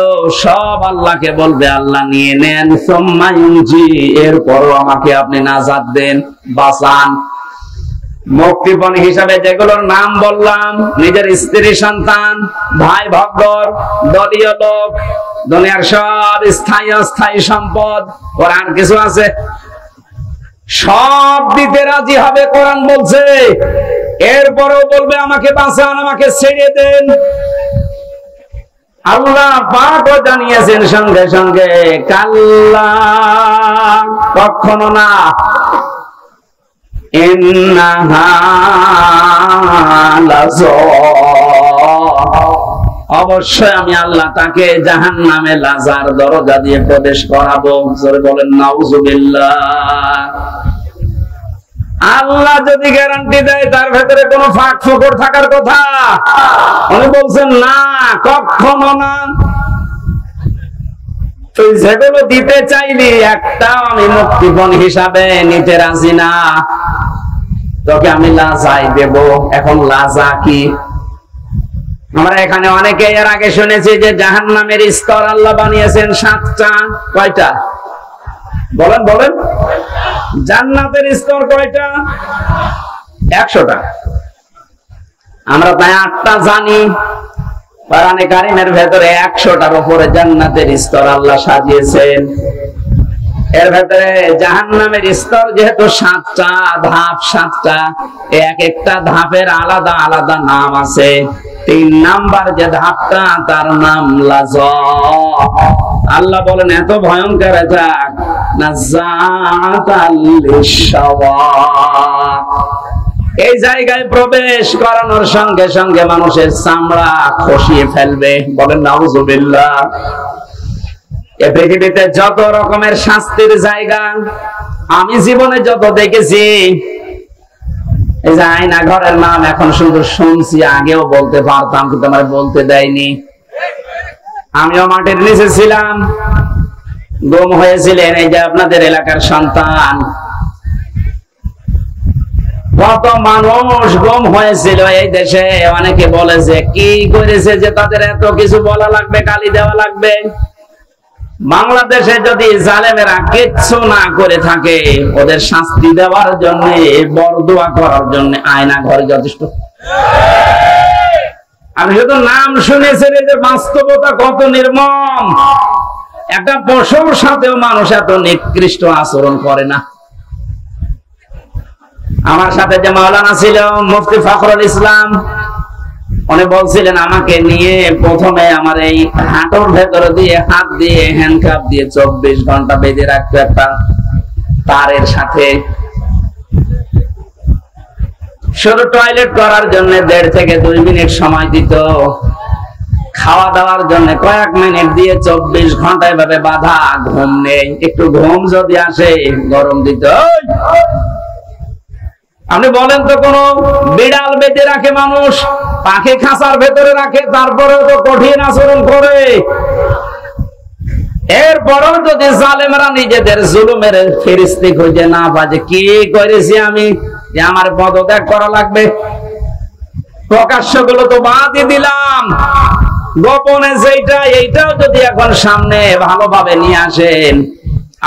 সব আল্লাহকে বলবে আল্লাহ নিয়ে নেন। এরপরও আমাকে আপনি নাজাত দেন, বাঁচান। মুক্তিপণ হিসাবে যেগুলোর নাম বললাম, নিজের স্ত্রী সন্তান, ভাই ভক্তর, দলীয় লোক, দুনিয়ার সব স্থায়ী অস্থায়ী সম্পদ, ওর আর কিছু আছে, সব দিতে রাজি হবে। কোরআন বলছে এরপরেও বলবে আমাকে বাঁচান, আমাকে ছেড়ে দেন। আল্লাহ পাকও জানিয়েছেন সঙ্গে সঙ্গে কাল্লা, কখনো না। অবশ্যই আমি আল্লাহ তাকে জাহান্নামে লাজার দরজা দিয়ে প্রবেশ করাবো। বলেন নাউজুবিল্লাহ। আল্লাহ যদি গ্যারান্টি দেয় তার ভেতরে কোনো ফাঁক ফোকর থাকার কথা? উনি বলছেন না, কখনো না। তুই যেগুলো দিতে চাইলি একটাও আমি মুক্তিপণ হিসাবে নিতে রাজি না। তোকে আমি লাজাই দেব। এখন লাজা কি? আমরা এখানে অনেকে এর আগে শুনেছি যে জাহান্নামের স্তর আল্লাহ বানিয়েছেন 7টা। কয়টা? বলেন বলেন। জান্নাতের স্তর কয়টা? 100টা। আমরা তাই 8টা জানি। কোরআনে কারীমের ভেতরে 100টার উপরে জান্নাতের স্তর আল্লাহ সাজিয়েছেন। এর ভেতরে জাহান্নামের স্তর যেহেতু 7টা ধাপ, 7টা, এক একটা ধাপের আলাদা আলাদা নাম আছে। 3 নাম্বার যে ধাপটা তার নাম লাযা। আল্লাহ বলেন এত ভয়ঙ্কর যাক, নাযাআতাল লিশাওয়া। এই জায়গায় প্রবেশ করানোর সঙ্গে সঙ্গে মানুষের চামড়া খসিয়ে ফেলবে। বলেন নাউযুবিল্লাহ। এই পৃথিবীতে যত রকমের শাস্তির জায়গা আমি জীবনে যত দেখেছি, এই যে আয়না ঘরের নাম এখন শুধু শুনছি, আগেও বলতে পারতাম কিন্তু আমার বলতে দেয়নি। আমিও মাটির নিচে ছিলাম, গুম হয়েছিলেন এই যে আপনাদের এলাকার সন্তান। কত মানুষ গুম হয়েছিল এই দেশে। অনেকে বলেছে কি করেছে যে তাদের এত কিছু বলা লাগবে, গালি দেওয়া লাগবে। বাংলাদেশে যদি জালেমেরা কিচ্ছু না করে থাকে, ওদের শাস্তি দেওয়ার জন্য, বরদোয়া করার জন্য আয়না ঘর যথেষ্ট। আমি শুধু নাম শুনেছি, যে বাস্তবতা কত নির্মম। একটা পশুর সাথেও মানুষ এত নিকৃষ্ট আচরণ করে না। আমার সাথে যে মাওলানা ছিল মুফতি ফখরুল ইসলাম, উনি বলছিলেন আমাকে নিয়ে প্রথমে আমার এই হাঁটুর ভেতরে দিয়ে হাত দিয়ে হ্যান্ডকাপ দিয়ে 24 ঘন্টা বেঁধে রাখতো একটা তারের সাথে। শুধু টয়লেট করার জন্য 1.5 থেকে 2 মিনিট সময় দিত, খাওয়া দাওয়ার জন্য কয়েক মিনিট দিয়ে 24 ঘন্টা এভাবে বাঁধা। ঘুম নেই, একটু ঘুম যদি আসে গরম দিত। আপনি বলেন তো, কোন বিড়াল বেঁধে রাখে মানুষ, পাখি খাঁচার ভেতরে রাখে, তারপরেও তো কঠিন আচরণ করে। এরপরেও যদি জালেমরা নিজেদের জুলুমের ফেরেশতা খুঁজে না পায়, কি করেছি আমি যে আমার পদত্যাগ করা লাগবে। প্রকাশ্য গুলো তো বাদই দিলাম, গোপনে যেটা এইটাও যদি এখন সামনে ভালোভাবে নিয়ে আসেন,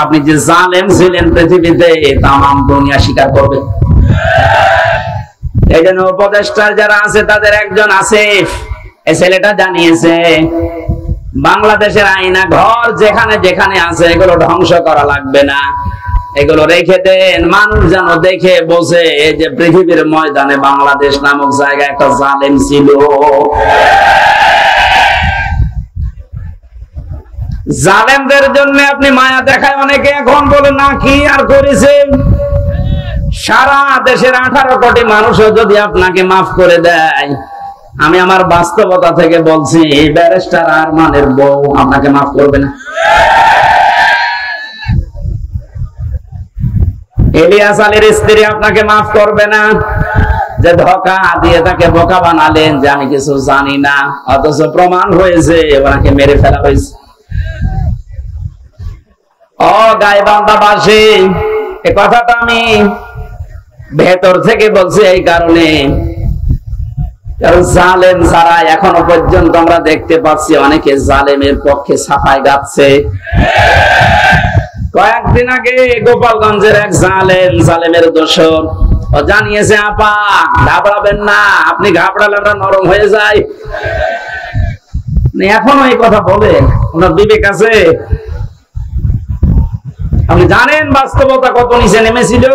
আপনি যে জালেম ছিলেন পৃথিবীতে তামাম দুনিয়া স্বীকার করবে। এই জন্য উপদেষ্টা যারা আছে তাদের একজন আসিফ, এই ছেলেটা জানিয়েছে বাংলাদেশের আয়না ঘর যেখানে যেখানে আছে এগুলো ধ্বংস করা লাগবে না, এগুলো রেখে দেন। মানুষ যেন দেখে বোঝে যে পৃথিবীর ময়দানে বাংলাদেশ নামক জায়গায় একটা জালেম ছিল। জালেমদের জন্য আপনি মায়া দেখায় অনেকে এখন বলে না কি আর করেছেন। সারা দেশের 18 কোটি মানুষও যদি আপনাকে মাফ করে দেয়, আমি আমার বাস্তবতা থেকে বলছি ব্যারিস্টার আরমানের বউ আপনাকে মাফ করবে না। ইলিয়াস আলীর স্ত্রী আপনাকে মাফ করবে না, যে ধোঁকা দিয়ে তাকে বোকা বানালেন যে আমি কিছু জানি না, অথচ প্রমাণ হয়েছে ওনাকে মেরে ফেলা হয়েছে। ও গাইবান্ধাবাসী, এই কথাটা আমি ভেতর থেকে বলছি এই কারণে, কারণ জালেম যারা এখনো পর্যন্ত আমরা দেখতে পাচ্ছি অনেকে জালেমের পক্ষে সাফাই গাচ্ছে। কয়েকদিন আগে গোপালগঞ্জের এক জালেমের দোসর ও জানিয়েছে, আপা ঘাবড়াবেন না, আপনি ঘাবড়ালে আমরা নরম হয়ে যাই। এখনো এই কথা বলেন, ওনার বিবেক আছে? আপনি জানেন বাস্তবতা কত নিচে নেমেছিল?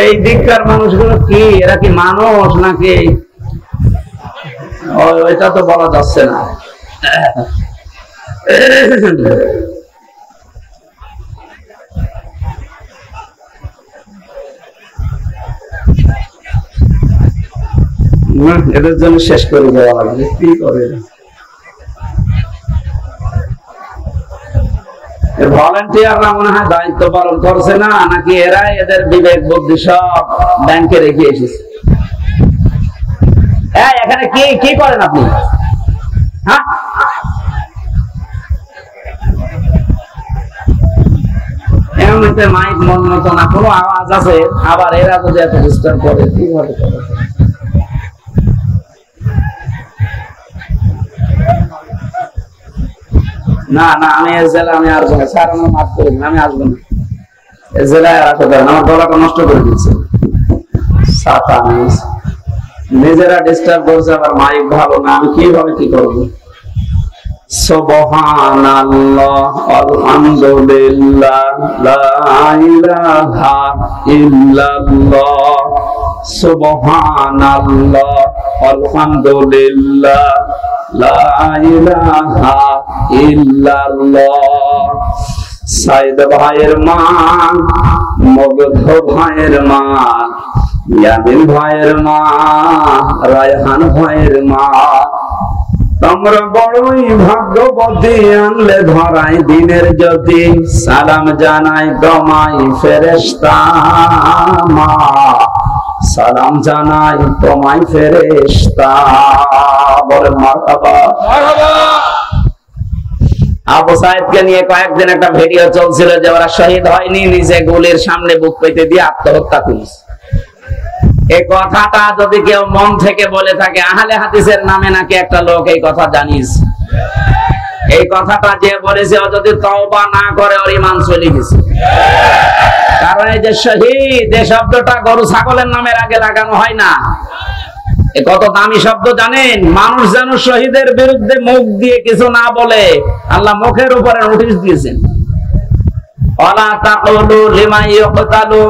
এই দিককার মানুষগুলো কি, এরা কি মানুষ নাকি? ওইটা তো বলা যাচ্ছে না। এদের জন্য শেষ করে দেওয়া লাগবে, কি করে? ভলান্টিয়াররা মনে হয় দায়িত্ব পালন করছে না, নাকি এরা এদের বিবেক বুদ্ধি সব ব্যাংকে রেখে এসেছে? এখানে কি কি করেন আপনি? হ্যাঁ, এমনিতে মাইক মন মতো না, কোনো আওয়াজ আছে, আবার এরা যদি এত ডিস্টার্ব করে কিভাবে করে? না না, আমি এই জেলায় আমি আসবো না স্যার, আমার মাফ করে দিন, আমি আসবো না এই জেলায়। আর আসতে পারেন, আমার গলাটা নষ্ট করে দিচ্ছে। নিজেরা ডিস্টার্ব করছে, আবার মাইক ভালো না, আমি কিভাবে কি করবো? সুবহানাল্লাহ আলহামদুলিল্লাহ লা ইলাহা ইল্লাল্লাহ সুবহানাল্লাহ আলহামদুলিল্লাহ লা ইলাহা ইল্লাল্লাহ। সাইদ ভাইয়ের মা, মগধ ভাইয়ের মা, ইয়ামিন ভাইয়ের মা, রায়হান ভাইয়ের মা, তোমরা বড়ই ভাগ্যবতী, আনলে ধরাই দিনের জ্যোতি। সালাম জানাই তোমায় ফেরেশতা মা, সালাম জানাই তোমায় ফেরেশতা। বলেন মারহাবা। আবু সাইদকে নিয়ে কয়েকদিন একটা ভিডিও চলছিল যে ওরা শহীদ হয়নি, নিজে গুলির সামনে বুক পেতে দিয়ে আত্মহত্যা করেছে। এই কথাটা যদি কেউ মন থেকে বলে থাকে, আহলে হাদিসের নামে নাকি একটা লোক এই কথা জানিস, এই কথাটা যে বলেছে ও যদি তওবা না করে ওর ঈমান চলে গেছে। কারণ এই যে শহীদ, এই শব্দটা গরু ছাগলের নামের আগে লাগানো হয় না। এ কত দামি শব্দ জানেন? মানুষ যেন শহীদের বিরুদ্ধে মুখ দিয়ে কিছু না বলে, আল্লাহ মুখের উপরে নোটিশ দিয়েছেন, ওয়ালা তাকুলু লিমা ইয়ুকতালু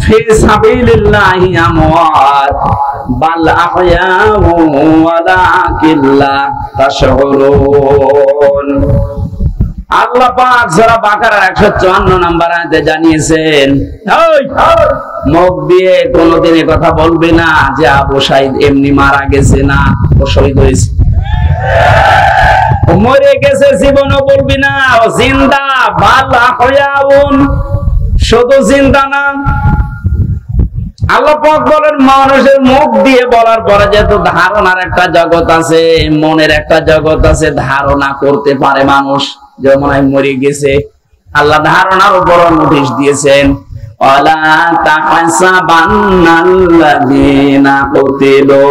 ফি সাবিলিল্লাহি আমওয়াত বাল আহয়াউ ওয়ালাকিন লা তাশউরুন। আল্লাহ পাক সূরা বাকারার 154 নম্বর আয়াতে জানিয়েছেন, মুখ দিয়ে কোনদিন এই কথা বলবে না যে আবু সাইদ এমনি মারা গেছে, না ও শহীদ হয়েছে। ও মরে গেছে জীবনও বলবি না, ও জিন্দা। বাল আহয়াউন, শুধু জিন্দা না। আল্লাহ পাক বলেন মানুষের মুখ দিয়ে বলার পরে যেহেতু ধারণার একটা জগৎ আছে, মনের একটা জগৎ আছে, ধারণা করতে পারে মানুষ যে মনে হয় মরে গেছে। আল্লাহ ধারণার উপর নোটিশ দিয়েছেন, ওয়ালা তাহসাবান্নাল্লাযীনা কুতিলু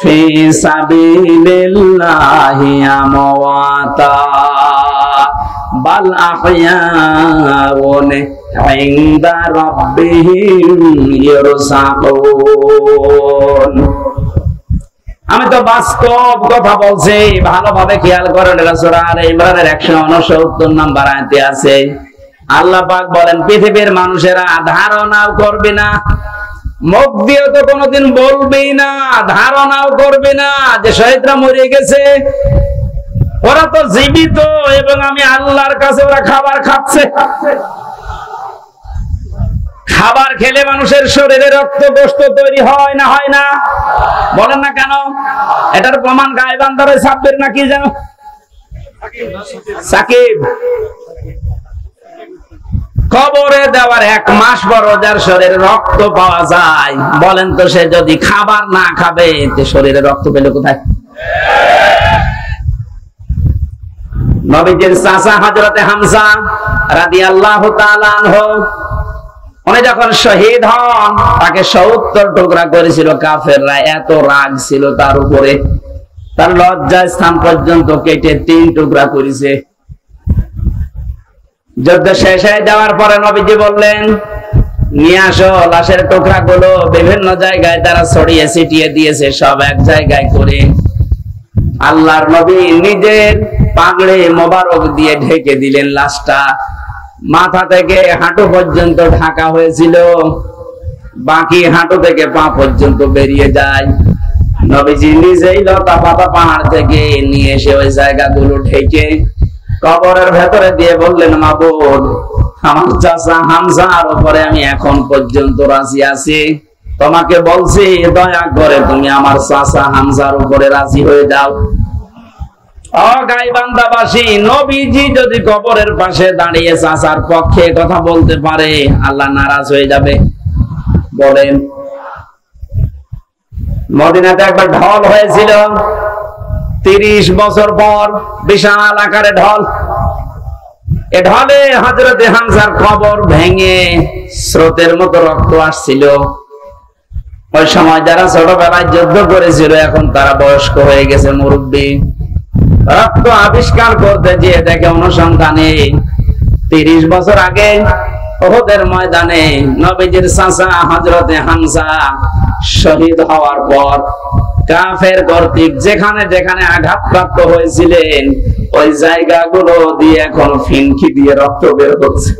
ফি সাবিলিল্লাহি আমওয়াতা বাল আহয়াউন ইনদা রাব্বিহিম ইরসাকুন। আমি তো বাস্তব কথা বলছি, ভালোভাবে খেয়াল করেন। সূরা আলে ইমরানের 169 নম্বর আয়াতে আছে, আল্লাহ পাক বলেন পৃথিবীর মানুষেরা ধারণাও করবে না, মুখ দিয়ে তো কোনোদিন বলবেই না, ধারণাও করবে না যে শহীদরা মরে গেছে। ওরা তো জীবিত এবং আমি আল্লাহর কাছে ওরা খাবার খাচ্ছে। খাবার খেলে মানুষের শরীরে রক্ত গোশত তৈরি হয় না, হয় না? বলেন না কেন? এটার প্রমাণ গায়বান্দারে সাব্বির নাকি যেন সাকিব। কবরে দেওয়ার 1 মাস পর যার শরীরে রক্ত পাওয়া যায়, বলেন তো সে যদি খাবার না খাবে তে শরীরে রক্ত পেলে কোথায়? নবীজির চাচা হযরতে হামজা রাদিয়াল্লাহু তাআলা আনহু, উনি যখন শহীদ হন তাকে 70 টুকরা করেছিল কাফেররা। এত রাগ ছিল তার উপরে, তার লজ্জা স্থান পর্যন্ত কেটে 3 টুকরা করেছে। যুদ্ধ শেষ হয়ে যাওয়ার পরে নবীজি বললেন, নিয়ে আসো লাশের টুকরা গুলো। বিভিন্ন জায়গায় তারা ছড়িয়ে ছিটিয়ে দিয়েছে, সব এক জায়গায় করে আল্লাহর নবী নিজের পাগড়ি মোবারক দিয়ে ঢেকে দিলেন লাশটা। মাথা থেকে হাঁটু পর্যন্ত ঢাকা হয়েছিল, বাকি হাঁটু থেকে পা পর্যন্ত বেরিয়ে যায়। নবীজি নিজেই লতা পাতা পাহাড় থেকে নিয়ে এসে ওই জায়গাগুলো ঢেকে কবরের ভেতরে দিয়ে বললেন, মাবুদ, আমার চাচা হামজার উপরে আমি এখন পর্যন্ত রাজি আছি। তোমাকে বলছি দয়া করে তুমি আমার চাচা হামজার উপরে রাজি হয়ে যাও। ও গাইবান্দাবাসী, নবীজি যদি কবরের পাশে দাঁড়িয়ে চাচার পক্ষে কথা বলতে পারে, আল্লাহ নারাজ হয়ে যাবে? বলেন। মদিনাতে একবার ঢল হয়েছিল 30 বছর পর, বিশাল আকারে ঢল। এ ঢলে হযরতে হামজার কবর ভেঙে স্রোতের মতো রক্ত আসছিল। ওই সময় যারা ছোটবেলায় যুদ্ধ করেছিল এখন তারা বয়স্ক হয়ে গেছে, মুরব্বী। রক্ত আবিষ্কার করতে গিয়ে দেখে অনুসন্ধানে 30 বছর আগে উহুদের ময়দানে নবীজির চাচা হযরতে হামজা শহীদ হওয়ার পর কাফের কর্তৃক যেখানে যেখানে আঘাতপ্রাপ্ত হয়েছিলেন ওই জায়গাগুলো দিয়ে এখন ফিনকি দিয়ে রক্ত বের হচ্ছে।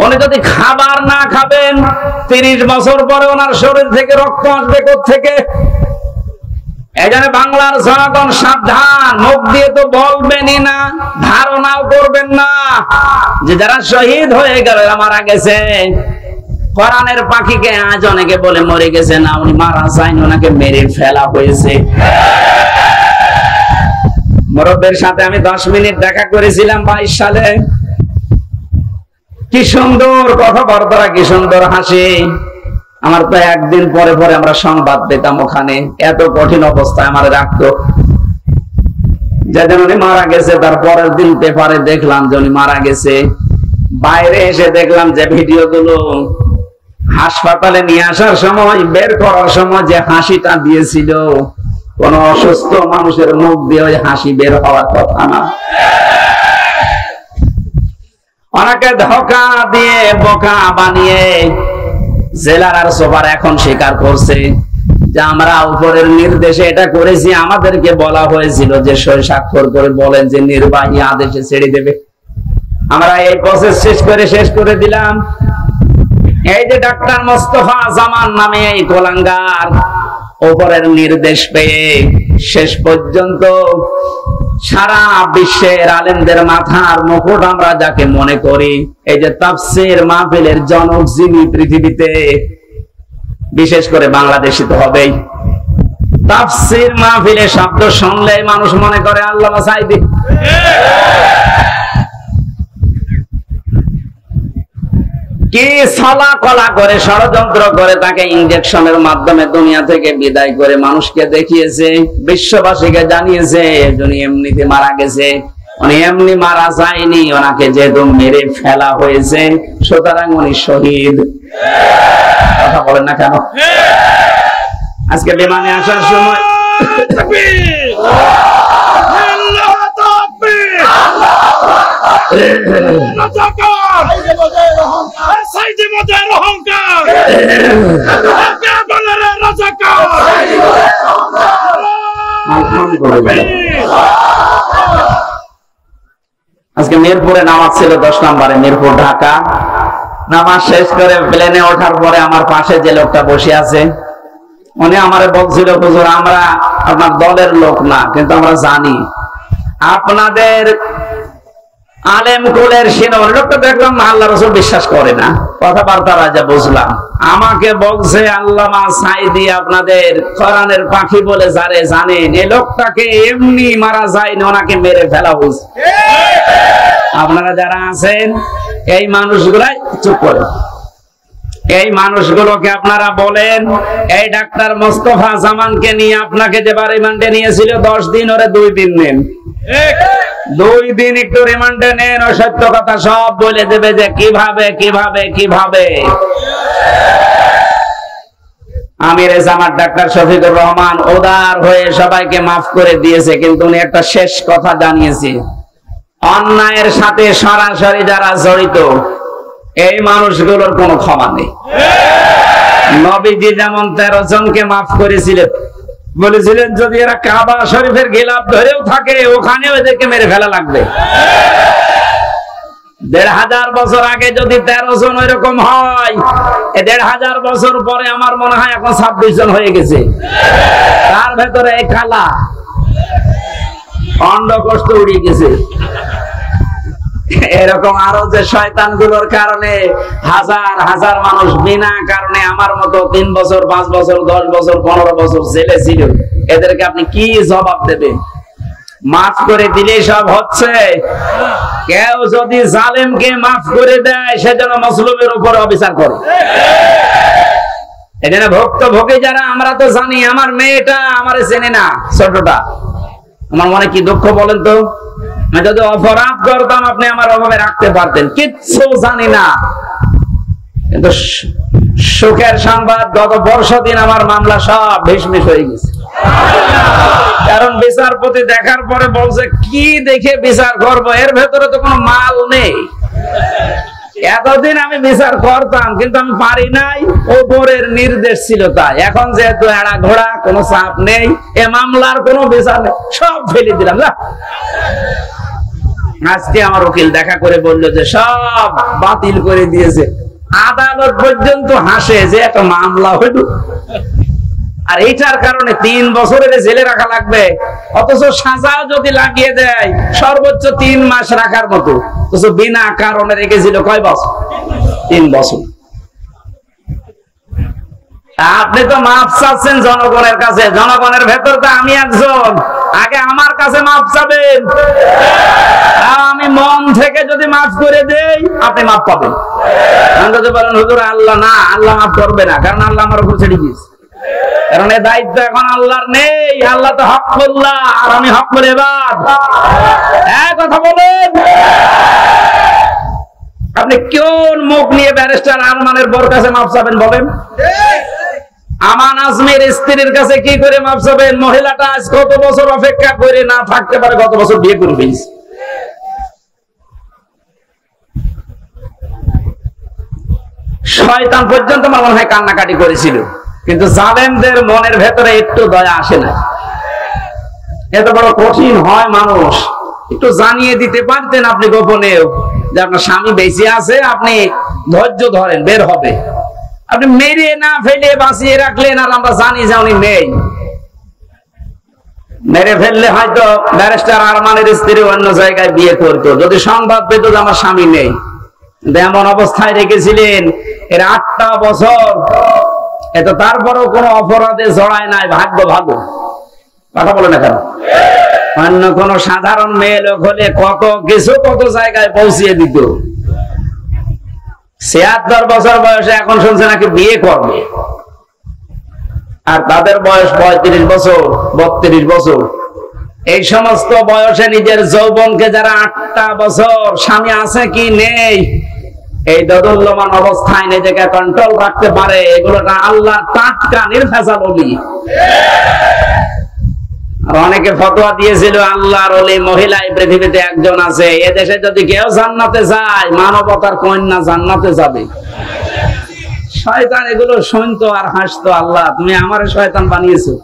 উনি যদি খাবার না খাবেন 30 বছর পরে ওনার শরীর থেকে রক্ত আসবে কোত্থেকে? এই জন্য বাংলার জনগণ সাবধান, মুখ দিয়ে তো বলবেনই না, ধারণাও করবেন না যে যারা শহীদ হয়ে গেল, মারা গেছে, কোরআনের পাখিকে আজ অনেকে বলে মরে গেছে, না উনি মারা যায়নি, ওনাকে মেরে ফেলা হয়েছে। মুরব্বির সাথে আমি 10 মিনিট দেখা করেছিলাম 22 সালে। কি সুন্দর কথাবার্তা, কি সুন্দর হাসি। আমার তো একদিন পরে পরে আমরা সংবাদ পেতাম ওখানে, এত কঠিন অবস্থায় আমার রাখতো। যেদিন উনি মারা গেছে তার পরের দিন পেপারে দেখলাম যে উনি মারা গেছে। বাইরে এসে দেখলাম যে ভিডিও গুলো হাসপাতালে নিয়ে আসার সময়, বের করার সময় যে হাসিটা দিয়েছিল, কোন অসুস্থ মানুষের মুখ দিয়ে ওই হাসি বের হওয়ার কথা না। ওনাকে ধোঁকা দিয়ে বোকা বানিয়ে জেলার আর সুপার এখন স্বীকার করছে যে আমরা উপরের নির্দেশে এটা করেছি। আমাদেরকে বলা হয়েছিল যে সই স্বাক্ষর করে বলেন যে নির্বাহী আদেশে ছেড়ে দেবে। আমরা এই প্রসেস শেষ করে দিলাম। এই যে ডাক্তার মোস্তফা জামান নামে এই কোলাঙ্গার উপরের নির্দেশ পেয়ে শেষ পর্যন্ত সারা বিশ্বের আলেমদের মাথার মুকুট আমরা যাকে মনে করি, এই যে তাফসীর মাহফিলের জনক যিনি পৃথিবীতে, বিশেষ করে বাংলাদেশে তো হবেই। তাফসীর মাহফিলের শব্দ শুনলেই মানুষ মনে করে আল্লামা সাঈদী। কি ছলা কলা করে ষড়যন্ত্র করে তাকে ইনজেকশনের মাধ্যমে দুনিয়া থেকে বিদায় করে মানুষকে দেখিয়েছে, বিশ্ববাসীকে জানিয়েছে উনি এমনিতে মারা গেছে। উনি এমনি মারা যায়নি, ওনাকে যেহেতু মেরে ফেলা হয়েছে, সুতরাং উনি শহীদ। কথা বলেন না কেন? আজকে বিমানে আসার সময় আজকে মিরপুরে নামাজ ছিল 10 নম্বরে, মিরপুর ঢাকা। নামাজ শেষ করে প্লেনে ওঠার পরে আমার পাশে যে লোকটা বসে আছে উনি আমারে বলছিল, হুজুর আমরা আপনার দলের লোক না, কিন্তু আমরা জানি আপনাদের আলেম কুলের শিরোমণি। লোকটা দেখলাম না আল্লাহ রাসূল বিশ্বাস করে না, কথাবার্তা রাজা বুঝলাম। আমাকে বলছে আল্লামা সাঈদী আপনাদের কোরআনের পাখি বলে যারে জানেন, এই লোকটাকে এমনি মারা যায়নি, ওনাকে মেরে ফেলা হয়েছে। আপনারা যারা আছেন এই মানুষগুলাই চুপ করে, এই মানুষগুলোকে আপনারা বলেন, এই ডাক্তার মোস্তফা জামানকে নিয়ে আপনাকে যে রিমান্ডে নিয়েছিল 10 দিন, ওরে 2 দিন নেন। 2 দিন একটু রিমান্ডে নেন, ও সত্য কথা সব বলে দেবে যে কিভাবে কিভাবে কিভাবে। আমির জামাত ডাক্তার শফিকুর রহমান উদার হয়ে সবাইকে মাফ করে দিয়েছে, কিন্তু উনি একটা শেষ কথা জানিয়েছে, অন্যায়ের সাথে সরাসরি যারা জড়িত এই মানুষগুলোর কোনো ক্ষমা নেই। নবীজি যেমন 13 জনকে মাফ করেছিলেন, বলেছিলেন যদি এরা কাবা শরীফের গিলাফ ধরেও থাকে ওখানেও এদেরকে মেরে ফেলা লাগবে। 1500 বছর আগে যদি 13 জন ওইরকম হয়, 1500 বছর পরে আমার মনে হয় এখন 26 জন হয়ে গেছে। তার ভেতরে এই খালা অন্ডকোষ্ঠ উড়িয়ে গেছে। এরকম আরো যে শয়তানগুলোর কারণে হাজার হাজার মানুষ বিনা কারণে আমার মতো 3 বছর 5 বছর 10 বছর 15 বছর জেলে ছিল, এদেরকে আপনি কি জবাব দেবেন? মাফ করে দিলেই সব হচ্ছে? কেউ যদি জালেমকে মাফ করে দেয় সেজন্য মজলুমের উপর অবিচার করে। এখানে ভুক্তভোগী যারা, আমরা তো জানি, আমার মেয়েটা আমারে চেনে না, ছোটটা, আমার মনে কি দুঃখ বলেন তো? আমি যদি অপরাধ করতাম আপনি আমার অভাবে রাখতে পারতেন, কিচ্ছু জানি না। কিন্তু সুখের সংবাদ, গত বর্ষদিন আমার মামলা সব ভিসমিস হয়ে গেছে। কারণ বিচারপতি দেখার পরে বলছে কি দেখে বিচার করবো, এর ভেতরে তো কোনো মাল নেই, এতদিন আমি বিচার করতাম, কিন্তু আমি পারি নাই, ওপরের নির্দেশ ছিল তাই। এখন যেহেতু এড়া ঘোড়া, কোনো চাপ নেই, এ মামলার কোনো বিচার নেই, সব ফেলে দিলাম। আজকে আমার উকিল দেখা করে বললো যে সব বাতিল করে দিয়েছে। আদালত পর্যন্ত হাসে যে একটা মামলা হইল, আর এইটার কারণে 3 বছরের জেলে রাখা লাগবে, অথচ সাজাও যদি লাগিয়ে দেয় সর্বোচ্চ 3 মাস রাখার মতো, অথচ বিনা কারণে রেখেছিল কয় বছর? 3 বছর। আপনি তো মাপ চাচ্ছেন জনগণের কাছে, জনগণের ভেতর তো আমি একজন, আগে আমার কাছে মাপ চাবেন। আমি মন থেকে যদি মাফ করে দেই, আপনি মাফ পাবেন। যদি বলেন হুজুর আল্লাহ না, আল্লাহ মাফ করবে না, কারণ আল্লাহ আমার উপর ছেড়ে দিয়েছে, কারণ এই দায়িত্ব এখন আল্লাহর নেই। আল্লাহ তো হকফুল্লাহ, আর আমি হকফুল ইবাদ। এক কথা বলেন, আপনি কোন মুখ নিয়ে ব্যারিস্টার আরমানের বর কাছে মাফ চাবেন বলেন? আমান আজমের স্ত্রীর কাছে কি করে মাফ চাবেন? মহিলাটা আজ কত বছর অপেক্ষা করে না থাকতে পারে, গত বছর বিয়ে করে ফেলেছে। শয়তান পর্যন্ত মনে হয় কান্নাকাটি করেছিল, কিন্তু জালেমদের মনের ভেতরে একটু দয়া আসে না। এত বড় কঠিন হয় মানুষ। একটু জানিয়ে দিতে পারতেন আপনি গোপনেও যে আপনার স্বামী বেঁচে আছে, আপনি ধৈর্য ধরেন, বের হবে। আপনি মেরে না ফেলে বাঁচিয়ে রাখলেন, আর আমরা জানি যে উনি নেই। মেরে ফেললে হয়তো ব্যারিস্টার আরমানের স্ত্রী অন্য জায়গায় বিয়ে করতো, যদি সংবাদ পেত যে আমার স্বামী নেই। এমন অবস্থায় রেখেছিলেন এর 8টা বছর, এত তারপরও কোনো অপরাধে জড়ায় নাই। ভাগ্য ভালো, কথা বলে না কেন? অন্য কোন সাধারণ মেয়ে লোক হলে কত কিছু কত জায়গায় পৌঁছিয়ে দিত। 76 বছর বয়সে এখন শুনছে নাকি বিয়ে করবে, আর তাদের বয়স 35 বছর 32 বছর। এই সমস্ত বয়সে নিজের যৌবনকে যারা 8টা বছর স্বামী আছে কি নেই এই দোদুল্যমান অবস্থায় নিজেকে কন্ট্রোল রাখতে পারে, এগুলো আল্লাহর টাটকা নির্ভেজাল ওলি। আর অনেকে ফতোয়া দিয়েছিল আল্লাহর ওলি মহিলা এই পৃথিবীতে একজন আছে, এদেশে যদি কেউ জান্নাতে যায় মানবতার কন্যা জান্নাতে যাবে। শয়তান এগুলো শুনতো আর হাসতো, আল্লাহ তুমি আমারে শয়তান বানিয়েছো।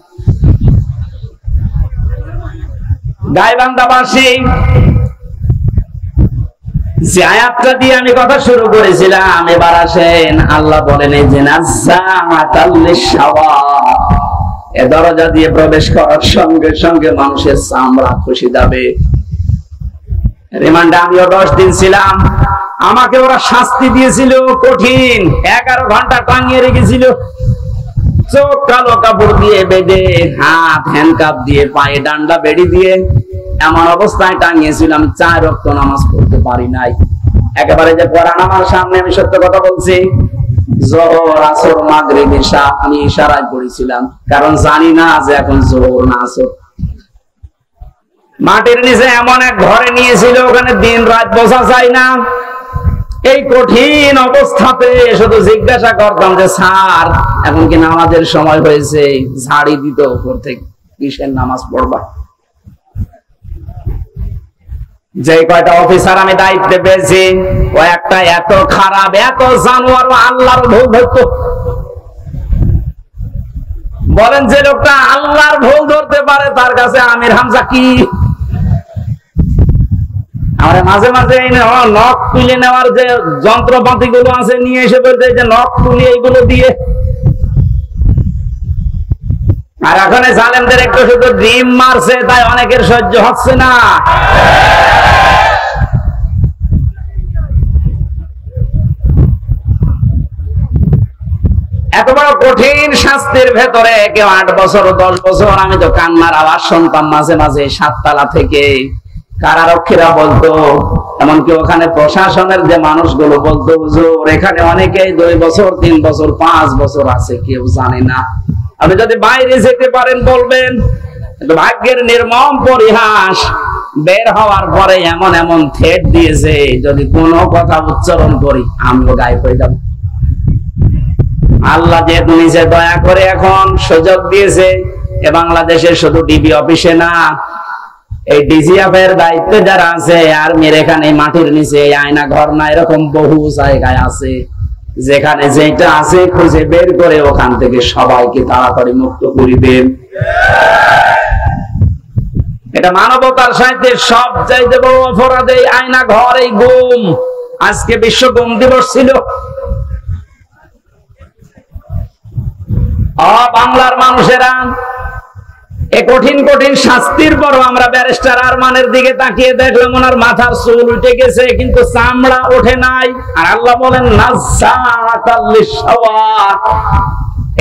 গাইবান্ধাবাসী যে আয়াতটা দিয়ে আমি কথা শুরু করেছিলাম, এবার আসেন আল্লাহ বলেন এই যে এ দরজা দিয়ে প্রবেশ করার সঙ্গে সঙ্গে মানুষের চামড়া খুশি যাবে। রিমান্ডে আমিও 10 দিন ছিলাম, আমাকে ওরা শাস্তি দিয়েছিল কঠিন, 11 ঘন্টা টাঙিয়ে রেখেছিল, চোখ কালো কাপড় দিয়ে বেঁধে, হাত হ্যান্ডকাপ দিয়ে, পায়ে ডান্ডা বেড়ি দিয়ে এমন অবস্থায় টাঙিয়েছিলাম 4 ওয়াক্ত নামাজ পড়তে পারি নাই। একেবারে যে কোরআন আমার সামনে, আমি সত্য কথা বলছি, যোহর আসর মাগরিব ইশা আমি ইশারায় পড়েছিলাম, কারণ জানি না যে এখন যোহর না আসর। মাটির নিচে এমন এক ঘরে নিয়েছিল, ওখানে দিন রাত বোঝা যায় না। এই কঠিন অবস্থাতে শুধু জিজ্ঞাসা করতাম যে স্যার এখন কি নামাজের সময় হয়েছে? ঝাড়ি দিত উপর থেকে, কিসের নামাজ পড়বা? যে কয়টা অফিসার আমি দায়িত্বে পেয়েছি, ও একটা এত খারাপ, এত জানোয়ার, আল্লাহর ভুল ধরতো। বলেন যে লোকটা আল্লাহর ভুল ধরতে পারে, তার কাছে আমির হামজা কি? আমরা মাঝে মাঝে নখ তুলে নেওয়ার যে যন্ত্রপাতি গুলো আছে নিয়ে এসে বলতে, যে নখ তুলে এইগুলো দিয়ে। আর এখন জালেমদের একটু শুধু ডিম মারছে, তাই অনেকের সহ্য হচ্ছে না। এত বড় কঠিন শাস্তির ভেতরে কেউ 8 বছর 10 বছর, আমি তো কান্নার আওয়াজ শুনতাম মাঝে মাঝে 7 তলা থেকে। কারারক্ষীরা বলতো, এমনকি ওখানে প্রশাসনের যে মানুষগুলো বলতো, হুজুর এখানে অনেকেই 2 বছর 3 বছর 5 বছর আছে, কেউ জানে না। আপনি যদি বাইরে যেতে পারেন বলবেন। কিন্তু ভাগ্যের নির্মম পরিহাস, বের হওয়ার পরে এমন এমন থ্রেট দিয়েছে, যদি কোনো কথা উচ্চারণ করি আমিও গায়েব হয়ে যাব। আল্লাহ যেহেতু নিজে দয়া করে এখন সুযোগ দিয়েছে, এ বাংলাদেশের শুধু ডিবি অফিসে না, এই ডিজিএফ এর দায়িত্বে যারা আছে আর্মির এখানে মাটির নিচে আয়না ঘর না এরকম বহু জায়গায় আছে, যেখানে যেটা আছে খুঁজে বের করে ওখান থেকে সবাইকে তাড়াতাড়ি মুক্ত করিবেন। এটা মানবতার সাথে সব চাইতে বড় অপরাধ এই আয়না ঘর, এই গুম। আজকে বিশ্ব গুম দিবস ছিল। বাংলার মানুষেরা এই কঠিন কঠিন শাস্তির পরও আমরা ব্যারিস্টার আরমানের দিকে তাকিয়ে দেখলাম ওনার মাথার চুল উঠে গেছে কিন্তু চামড়া ওঠে নাই। আর আল্লাহ বলেন নাযাআতাল লিশাওয়া,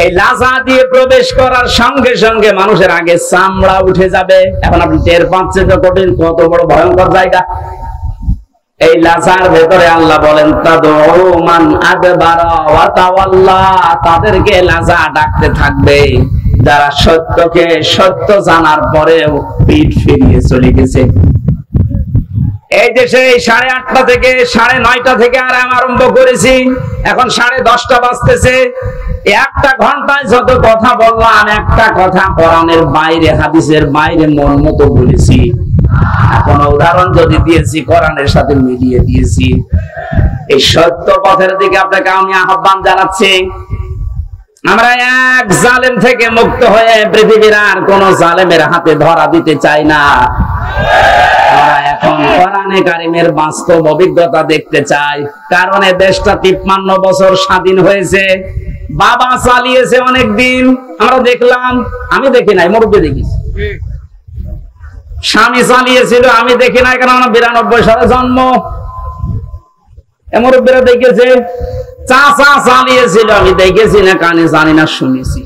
এই লাজা দিয়ে প্রবেশ করার সঙ্গে সঙ্গে মানুষের আগে চামড়া উঠে যাবে। এখন আপনি টের পাচ্ছেন যে কঠিন কত বড় ভয়ঙ্কর জায়গা। এই লাজার ভেতরে আল্লাহ বলেন তাদউ মান আদবারা ওয়া তাওয়াল্লা, তাদেরকে লাজা ডাকতে থাকবে যারা সত্যকে সত্য জানার পরেও পিঠ ফিরিয়ে চলে গেছে। এই দেশে 8:30 থেকে 9:30 থেকে আরম্ভ করেছি, এখন 10:30 বাজতেছে। একটা ঘন্টায় যত কথা বললাম, একটা কথা কোরআনের বাইরে হাদিসের বাইরে মন মতো বলেছি। এখন উদাহরণ যদি দিয়েছি কোরআনের সাথে মিলিয়ে দিয়েছি। এই সত্য পথের দিকে আপনাকে আমি আহ্বান জানাচ্ছি। আমরা এক জালেম থেকে মুক্ত হয়ে পৃথিবীর আর কোন জালেমের হাতে ধরা দিতে চাই না। আমরা এখন কোরআনে কারিমের বাস্তব অভিজ্ঞতা দেখতে চাই। কারণ এই দেশটা 53 বছর স্বাধীন হয়েছে, বাবা চালিয়েছে অনেক দিন, আমরা দেখলাম। আমি দেখি নাই, মুরব্বী দেখিস। স্বামী চালিয়েছিল, আমি দেখি নাই, কারণ 92 সালে জন্ম। মুরব্বীরা দেখেছে। চাচা চালিয়েছিল, আমি দেখেছি না, কানে জানি না, শুনেছি।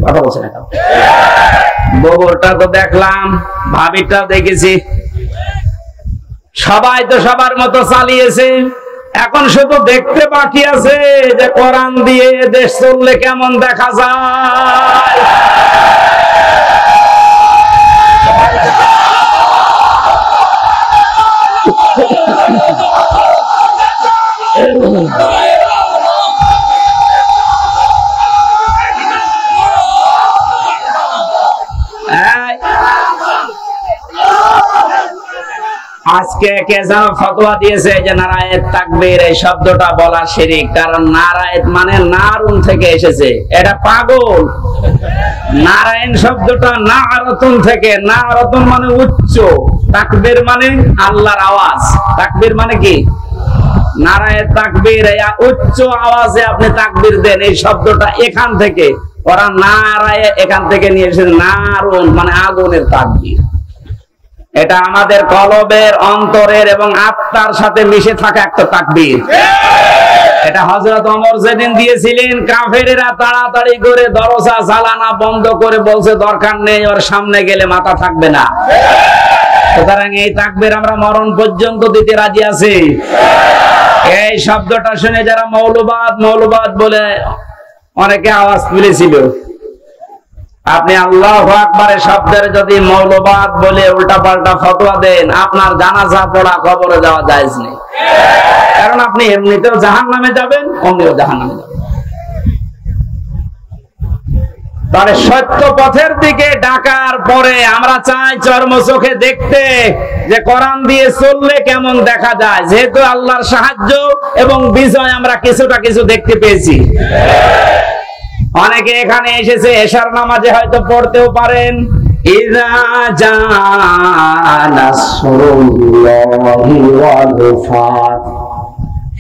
কথা বলছে না। বউটা তো দেখলাম, ভাবিটা দেখেছি। সবাই তো সবার মতো চালিয়েছে। এখন শুধু দেখতে বাকি আছে যে কোরআন দিয়ে দেশ চললে কেমন দেখা যায়। আজকে কে যেন ফতোয়া দিয়েছে যে নারায়েত তাকবীর এই শব্দটা বলা শিরক, কারণ নারায়েত মানে নারুন থেকে এসেছে। এটা পাগল। নারায়ণ শব্দটা নারতুন থেকে, নারতুন মানে উচ্চ, তাকবীর মানে আল্লাহর আওয়াজ। তাকবীর মানে কি? নারায়েত তাকবীর, উচ্চ আওয়াজে আপনি তাকবীর দেন। এই শব্দটা এখান থেকে, ওরা নারায়ে এখান থেকে নিয়ে এসেছে। নারুন মানে আগুনের তাকবীর। এটা আমাদের কলবের, অন্তরের এবং আত্মার সাথে মিশে থাকা একটা তাকবীর। এটা হযরত ওমর যেদিন দিয়েছিলেন, কাফেরেরা তাড়াতাড়ি করে দরজা জ্বালানা বন্ধ করে বলছে দরকার নেই, ওর সামনে গেলে মাথা থাকবে না। সুতরাং এই তাকবীর আমরা মরণ পর্যন্ত দিতে রাজি আছি। এই শব্দটা শুনে যারা মৌলবাদ বলে অনেকে আওয়াজ তুলেছিল, আপনি আল্লাহু আকবারের শব্দের যদি মৌলবাদ বলে উল্টাপাল্টা ফতোয়া দেন, আপনার জানাজা পড়া কবরে যাওয়া জায়েজ নেই। কারণ আপনি এমনিতেও জাহান্নামে যাবেন, অমনিও জাহান্নামে যাবেন। তাহলে সত্য পথের দিকে ডাকার পরে আমরা চাই চর্ম চোখে দেখতে যে কোরআন দিয়ে চললে কেমন দেখা যায়। যেহেতু আল্লাহর সাহায্য এবং বিজয় আমরা কিছু দেখতে পেয়েছি। অনেকে এখানে এসেছে, এশার নামাজে হয়তো পড়তেও পারেন, ইযা জাআ নাসরুল্লাহি ওয়াল ফাত।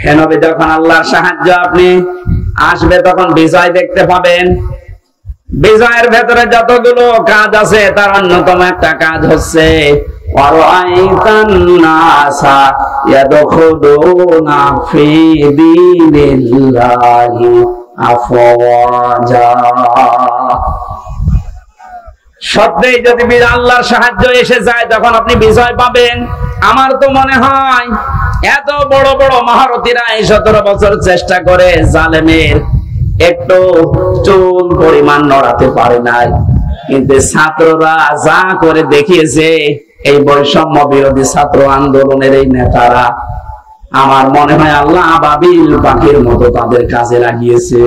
হে নবী, যখন আল্লাহর সাহায্য আপনি আসবে তখন বিজয় দেখতে পাবেন। বিজয়ের ভেতরে যতগুলো কাজ আছে তার অন্যতম একটা কাজ হচ্ছে ওয়ারাআইতান নাসা ইয়াদখুলুনা ফি দীনিল্লাহি আফওয়াজা। সত্যিই যদি আল্লাহর সাহায্য এসে যায় তখন আপনি বিজয় পাবেন। আমার তো মনে হয় এত বড় বড় মহারথীরা এই 17 বছর চেষ্টা করে জালেমের একটু চুল পরিমাণ নড়াতে পারে নাই, কিন্তু ছাত্ররা যা করে দেখিয়েছে, এই বৈষম্য বিরোধী ছাত্র আন্দোলনের এই নেতারা, আমার মনে হয় আল্লাহ আবাবিল পাখির মতো তাদের কাজে লাগিয়েছে।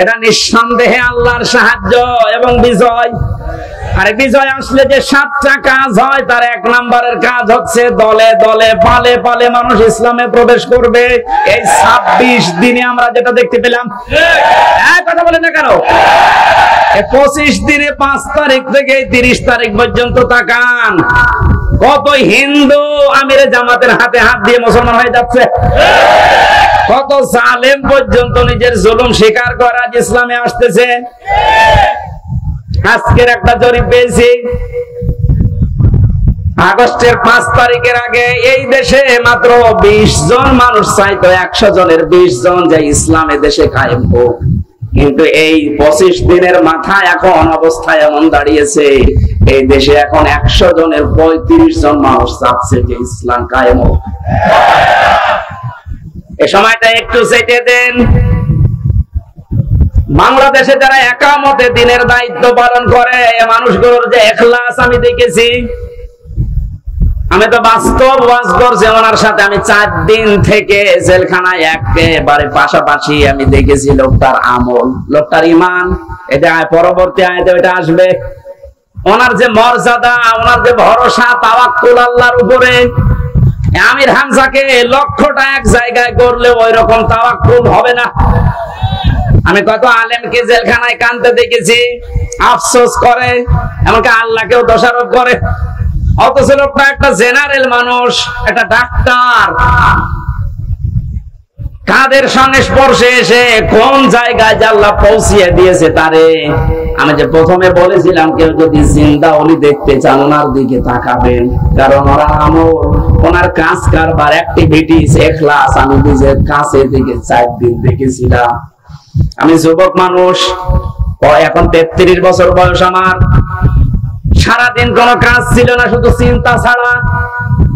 এটা নিঃসন্দেহে আল্লাহর সাহায্য এবং বিজয়। আর বিজয় আসলে যে 7টা কাজ হয়, তার 1 নম্বরের কাজ হচ্ছে দলে দলে পালে পালে মানুষ ইসলামে প্রবেশ করবে। এই 26 দিনে আমরা যেটা দেখতে পেলাম, কথা বলে না কেন? 25 দিনে 5 তারিখ থেকে 30 তারিখ পর্যন্ত তাকান, কত হিন্দু আমিরে জামাতের হাতে হাত দিয়ে মুসলমান হয়ে যাচ্ছে, কত জালেম পর্যন্ত নিজের জুলুম স্বীকার করে আজ ইসলামে আসতেছে। আজকের একটা জরিপ পেয়েছি, আগস্টের 5 তারিখের আগে এই দেশে মাত্র 20 জন মানুষ চাইতো 100 জনের 20 জন যে ইসলামে দেশে কায়েম হোক, কিন্তু এই 25 দিনের মাথায় এখন অবস্থা এমন দাঁড়িয়েছে, এই দেশে এখন 100 জনের 35 জন মানুষ চাচ্ছে যে ইসলাম কায়েম হোক। এই সময়টা একটু চেটে দেন। বাংলাদেশে যারা একামতে দিনের দায়িত্ব পালন করে, মানুষগুলোর যে ইখলাস আমি দেখেছি, আমি তো বাস্তব ওয়াজ করছি ওনার সাথে, আমি 4 দিন থেকে জেলখানায় একেবারে পাশাপাশি আমি দেখেছি লোকটার আমল, লোকটার ঈমান। এটা পরবর্তী আয়াতে এটা আসবে। ওনার যে মর্যাদা, ওনার যে ভরসা, তাওয়াক্কুল আল্লাহর উপরে। আমির হামজাকে লক্ষ্যটা এক জায়গায় করলে ওই রকম তাওয়াক্কুল হবে না। আমি কত আলেমকে জেলখানায় কাঁদতে দেখেছি, আফসোস করে, এমনকি আল্লাহকেও দোষারোপ করে। অথচ লোকটা একটা জেনারেল মানুষ, একটা ডাক্তার, কাদের সংস্পর্শে এসে কোন জায়গায় আল্লাহ পৌঁছিয়ে দিয়েছে তারে। আমি যে প্রথমে বলেছিলাম, কেউ যদি জিন্দা ওলি দেখতে চান ওনার দিকে তাকাবেন, কারণ ওরা আমল, ওনার কাজ কারবার, অ্যাক্টিভিটিস, ইখলাস আমি নিজের কাছে থেকে 4 দিন দেখেছিলাম। আমি যুবক মানুষ, এখন 33 বছর বয়স আমার, সারাদিন কোনো কাজ ছিল না, শুধু চিন্তা ছাড়া।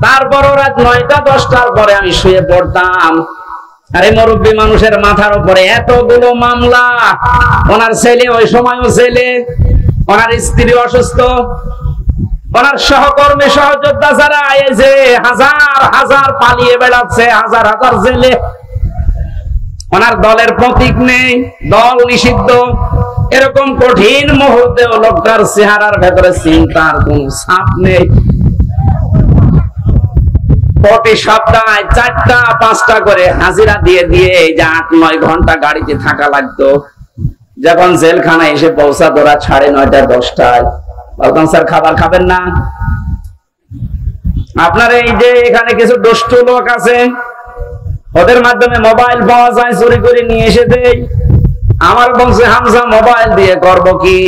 তারপরও রাত 9টা 10টার পরে আমি শুয়ে পড়তাম। আরে মুরব্বী মানুষের মাথার উপরে এতগুলো মামলা, ওনার ছেলে ওই সময়ও ছেলে, ওনার স্ত্রী অসুস্থ, ওনার সহকর্মী সহযোদ্ধা যারা এই যে হাজার হাজার পালিয়ে বেড়াচ্ছে, হাজার হাজার জেলে, ওনার দলের প্রতীক নেই, দল নিষিদ্ধ। এরকম কঠিন মুহূর্তে লোকটার চেহারার ভেতরে চিন্তার কোন ছাপ নেই। প্রতি সপ্তাহে 4টা 5টা করে হাজিরা দিয়ে দিয়ে এই যে 8-9 ঘন্টা গাড়িতে থাকা লাগতো। যখন জেলখানায় এসে পৌঁছাতো রাত 9:30 10টায়, বলতাম স্যার খাবার খাবেন না? আপনার এই যে এখানে কিছু দুষ্টু লোক আছে, ওদের মাধ্যমে মোবাইল পাওয়া যায়, চুরি করে নিয়ে এসে দেয়। আমার বলছে, হামজা মোবাইল দিয়ে করবো কি?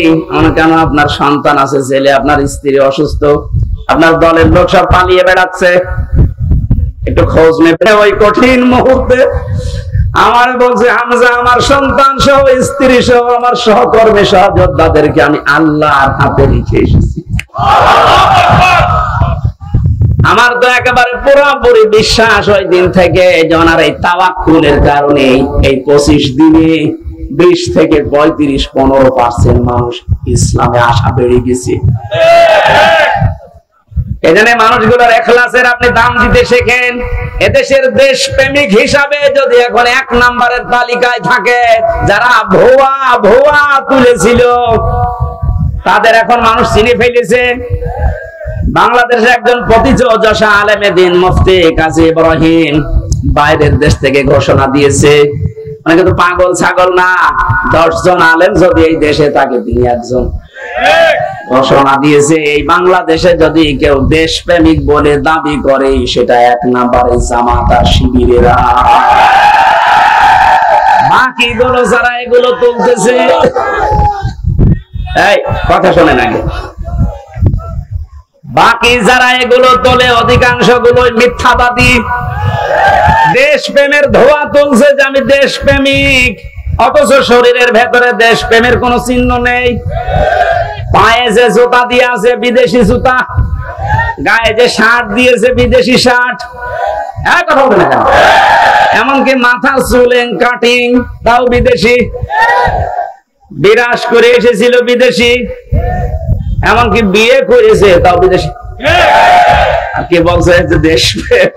কেন, আপনার সন্তান আছে, ছেলে, আপনার স্ত্রী অসুস্থ, আপনার দলের লোক সব পালিয়ে বেড়াচ্ছে, একটু খোঁজ নেবে। ওই কঠিন মুহূর্তে আমার বলছে, হামজা আমার সন্তান সহ, স্ত্রী সহ, আমার সহকর্মী সহযোদ্ধাদেরকে আমি আল্লাহর হাতে রেখে এসেছি। আমার তো একেবারে পুরোপুরি বিশ্বাস ওই দিন থেকে যে ওনার এই তাওয়াক্কুলের কারণে এই 25 দিনে 20 থেকে 35-15% মানুষ ইসলামে আসা বেড়ে গেছে। এজন্য মানুষগুলোর ইখলাসের আপনি দাম দিতে শেখেন। এদেশের দেশপ্রেমিক হিসাবে যদি এখন 1 নম্বরের তালিকায় থাকে যারা ভুয়া ভুয়া তুলেছিল, তাদের এখন মানুষ চিনে ফেলেছে। বাংলাদেশের একজন প্রতিযশা আলেমে দিন মুফতি কাজী ইব্রাহিম বাইরের দেশ থেকে ঘোষণা দিয়েছে, মানে কিন্তু পাগল ছাগল না, 10 জন আলেম যদি এই দেশে থাকে তিনি একজন। ঘোষণা দিয়েছে, এই বাংলাদেশে যদি কেউ দেশপ্রেমিক বলে দাবি করে, সেটা 1 নম্বরে জামাত আর শিবিরেরা। বাকিগুলো যারা এগুলো তুলতেছে, এই কথা শোনেন আগে, বাকি যারা এগুলো তোলে অধিকাংশ গুলোই মিথ্যাবাদী। দেশপ্রেমের ধোয়া তুলছে যে আমি দেশপ্রেমিক, অথচ শরীরের ভেতরে দেশপ্রেমের কোন চিহ্ন নেই। পায়ে যে জুতা দিয়ে আছে বিদেশি জুতা, গায়ে যে শার্ট দিয়েছে বিদেশি শার্ট, কথা বলবে না। এমনকি মাথার চুলেন কাটিং তাও বিদেশি, বিরাজ করে এসেছিল বিদেশি, এমনকি বিয়ে করেছে তাও বিদেশি। আর কে বলছে যে দেশপ্রেম?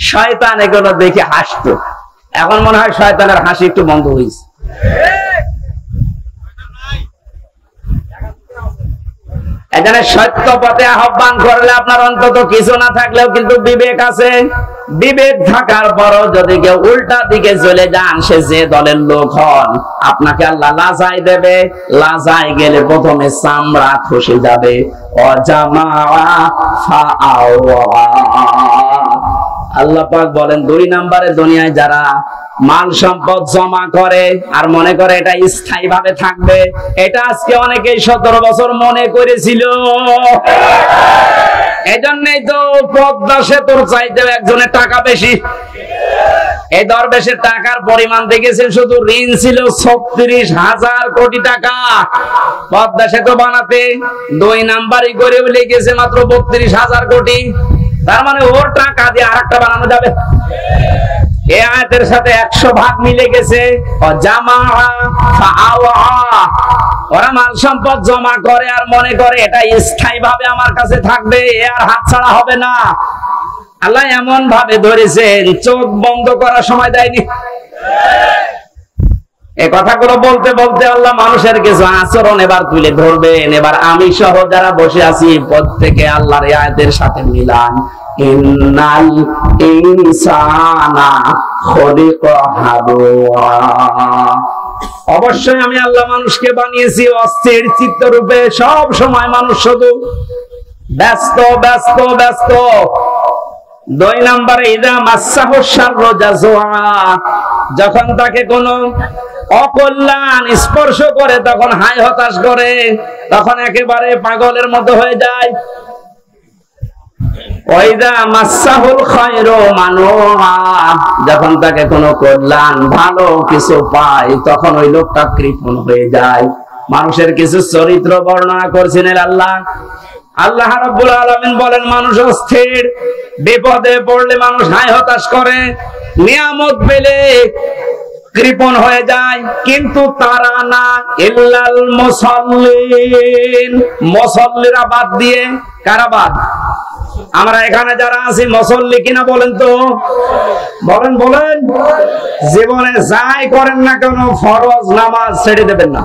শয়তান এগুলো দেখে হাসতো, এখন মনে হয় শয়তানের হাসি একটু বন্ধ হয়েছে। এখানে সত্য পথে আহ্বান করলে আপনার অন্তত কিছু না থাকলেও কিন্তু বিবেক আছে। বিবেক থাকার পরও যদি কেউ উল্টা দিকে চলে যান, সে যে দলের লোক হন, আপনাকে আল্লাহ লাজাই দেবে। লাজাই গেলে প্রথমে চামড়া খসে যাবে। আল্লাহ পাক বলেন 2 নম্বরে দুনিয়ায় যারা মাল সম্পদ জমা করে আর মনে করে এটা স্থায়ী ভাবে থাকবে, এটা আজকে অনেকেই 17 বছর মনে করেছিল। এজন্যই তো পদ্মা সেতুর চাইতেও একজনের টাকা বেশি। এই দরবেশের টাকার পরিমাণ দেখেছেন, শুধু ঋণ ছিল 36,000 কোটি টাকা পদ্মা সেতু বানাতে। 2 নাম্বারই করে লিখেছে মাত্র 32,000 কোটি। তার মানে ওর টাকা দিয়ে আরেকটা বানানো যাবে। এই আয়াতের সাথে 100 ভাগ মিলে গেছে। ওরা মাল সম্পদ জমা করে আর মনে করে এটা স্থায়ী ভাবে আমার কাছে থাকবে, এ আর হাতছাড়া হবে না। আল্লাহ এমন ভাবে ধরেছেন, চোখ বন্ধ করার সময় দেয়নি। এই কথাগুলো বলতে বলতে আল্লাহ মানুষের কিছু আচরণ এবার তুলে ধরবেন। এবার আমি সহ যারা বসে আছি প্রত্যেকে আল্লাহর এই আয়াতের সাথে মিলান। ইন্নাল ইনসানা খুলিকা হালুয়া। অবশ্যই আমি আল্লাহ মানুষকে বানিয়েছি অস্থির চিত্তরূপে। সব সময় মানুষ শুধু ব্যস্ত ব্যস্ত ব্যস্ত। 2 নম্বরে ইদা মাসাহু শাররু জাযুআ, যখন তাকে কোনো অকল্যাণ স্পর্শ করে তখন হায় হতাশ করে, তখন একেবারে পাগলের মতো হয়ে যায়। ওয়াইদা মাসাহুল খায়রু মানুহা, যখন তাকে কোনো কল্যাণ ভালো কিছু পায় তখন ওই লোকটা কৃপণ হয়ে যায়। মানুষের কিছু চরিত্র বর্ণনা করছিলেন আল্লাহ। আল্লাহ রাব্বুল আলামিন বলেন, মানুষ অস্থির, বিপদে পড়লে মানুষ হায় হতাশ করে, নিয়ামত পেলে কৃপণ হয়ে যায়। কিন্তু তারা না, ইল্লাল মুসাল্লিন, মুসাল্লিরা বাদ দিয়ে। কারা বাদ? আমরা এখানে যারা আছি মুসল্লি কিনা বলেন তো? বলেন বলেন। জীবনে যাই করেন না কেন ফরজ নামাজ ছেড়ে দেবেন না।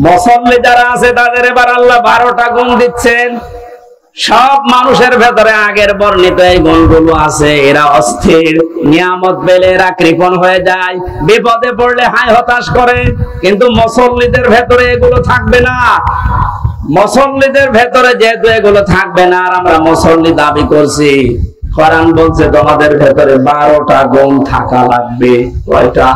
মুসল্লি যারা আছে তাদের এবার আল্লাহ 12টা গুণ দিচ্ছেন। সব মানুষের ভেতরে আগের বর্ণিত এই গুণগুলো আছে। এরা অস্থির, নিয়ামত পেলে এরা কৃপণ হয়ে যায়, বিপদে পড়লে হায় হতাশ করে। কিন্তু মুসল্লিদের ভেতরে এগুলো থাকবে না। মুসল্লিদের ভেতরে যেহেতু এগুলো থাকবে না, আর আমরা মুসল্লি দাবি করছি, কোরআন বলছে তোমাদের ভেতরে 12টা গুণ থাকা লাগবে। কয়টা?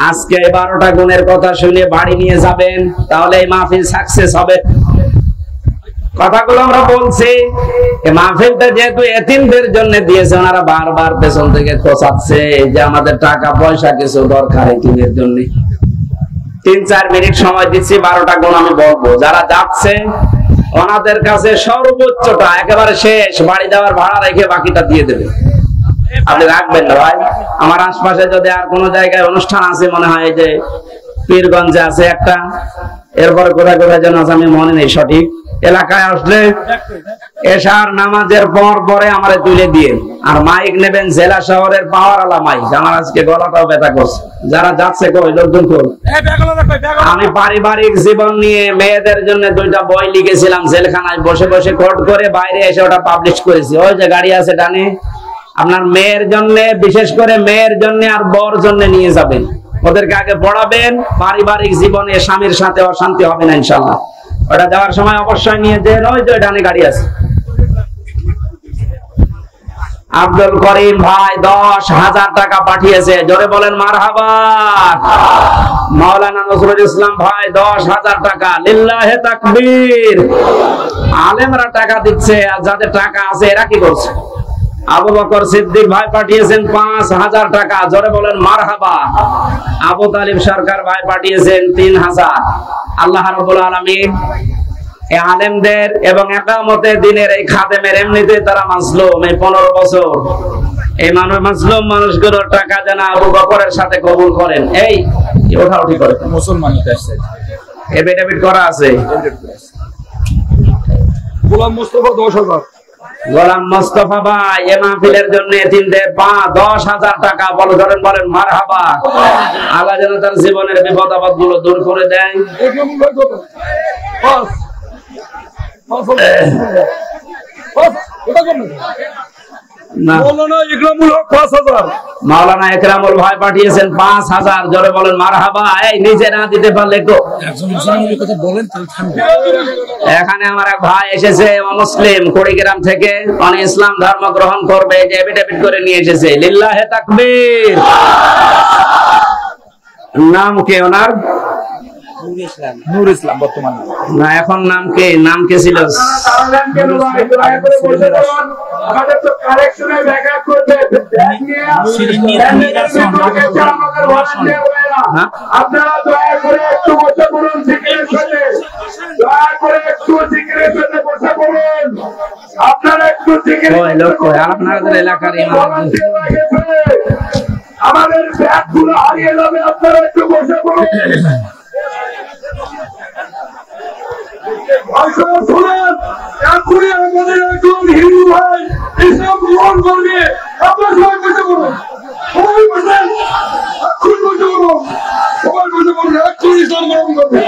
আজকে এই 12টা গুণের কথা শুনে বাড়ি নিয়ে যাবেন, তাহলে এই মাহফিল সাকসেস হবে। কথাগুলো আমরা বলছি, এই মাহফিলটা যেহেতু এতিমদের জন্য দিয়েছে, ওনারা বারবার পেছন থেকে খোঁচাচ্ছে যে আমাদের টাকা পয়সা কিছু দরকার এতিমের জন্য। 3-4 মিনিট সময় দিচ্ছি, 12টা গুণ আমি বলবো। যারা যাচ্ছে ওনাদের কাছে সর্বোচ্চটা একেবারে শেষ, বাড়ি যাওয়ার ভাড়া রেখে বাকিটা দিয়ে দেবে। আপনি রাখবেন না ভাই। আমার আশপাশে যদি আর কোন জায়গায় অনুষ্ঠান আছে, মনে হয় যে পীরগঞ্জে আছে একটা, এরপরে কোথায় কোথায় যেন আছে আমি মনে নেই সঠিক, এলাকায় আসলে এশার নামাজের পরে আমারে তুলে দিয়ে আর মাইক নেবেন জেলা শহরের পাওয়ারওয়ালা মাইক। আমার আজকে গলাটাও ব্যথা করছে। যারা যাচ্ছে কই লোকজন কই? আমি পারিবারিক জীবন নিয়ে মেয়েদের জন্য 2টা বই লিখেছিলাম, জেলখানায় বসে বসে কোট করে বাইরে এসে ওটা পাবলিশ করেছি। ওই যে গাড়ি আছে ডানে, আপনার মেয়ের জন্য, বিশেষ করে মেয়ের জন্য আর বর জন্য নিয়ে যাবেন। ওদেরকে আগে পড়াবেন, পারিবারিক জীবনে স্বামীর সাথে অশান্তি হবে না ইনশাআল্লাহ। ওটা যাওয়ার সময় অবশ্যই নিয়ে যেন। ওই যে ডানে গাড়ি আছে। আব্দুল করিম ভাই 10,000 টাকা পাঠিয়েছে, জোরে বলেন মারহাবা। মাওলানা নজরুল ইসলাম ভাই 10,000 টাকা, লিল্লাহে তাকবীর। আলেমরা টাকা দিচ্ছে, আর যাদের টাকা আছে এরা কি করছে? আবু বকর সিদ্দিক ভাই পাঠিয়েছেন 5,000 টাকা, জোরে বলেন মারহাবা। আবু তালিব সরকার ভাই পাঠিয়েছেন 3,000। আল্লাহ রাব্বুল আলামিন এই আলেমদের এবং একামতে দিনের এই খাদেমের, এমনিতে তারা মাসলুম, এই 15 বছর এই মাসলুম মানুষগুলোর টাকা যেন আবু বকরের সাথে কবুল করেন। এই ওঠাউঠি করে মুসলমান এফিডেভিট করা আছে। গোলাম মোস্তফা 10,000, গোলাম মোস্তফা ভাই এ মাহফিলের জন্য এতিমদের 10,000 টাকা, বলেন মারহাবা। আল্লাহ যেন তার জীবনের বিপদ আপদ গুলো দূর করে দেয়। মাওলানা একরামুল ভাই পাঠিয়েছেন ৫,০০০। জোরে বলেন মারহাবা। এই নিজে না দিতে পারলে তো এখানে আমার এক ভাই এসেছে মুসলিম কুড়িগ্রাম থেকে, উনি ইসলাম ধর্ম গ্রহণ করবে, যে এফিডেভিট করে নিয়ে এসেছে। লিল্লাহে তাকবীর। নাম কি ওনার? নূর ইসলাম। বর্তমানে না, এখন নাম কি? নাম কি ছিল? আপনারা দয়া করে একটু বসে পড়ুন, জিকিরের সাথে দয়া করে একটু জিকিরের সাথে বসে পড়ুন। আপনারা একটু জিকির, আপনাদের এলাকার আমাদের ব্যাগ গুলো হারিয়ে যাবে, আপনারা একটু বসে পড়ুন। শুনেন, এখনই আমাদের একজন হিন্দু ভাই ইসলাম গ্রহণ করবে। আপনার সবাই বসে পড়ুন, সবাই বসেন, এখন বসে পড়ুন, সবাই বসে পড়ুন, এখন ইসলাম গ্রহণ করবে।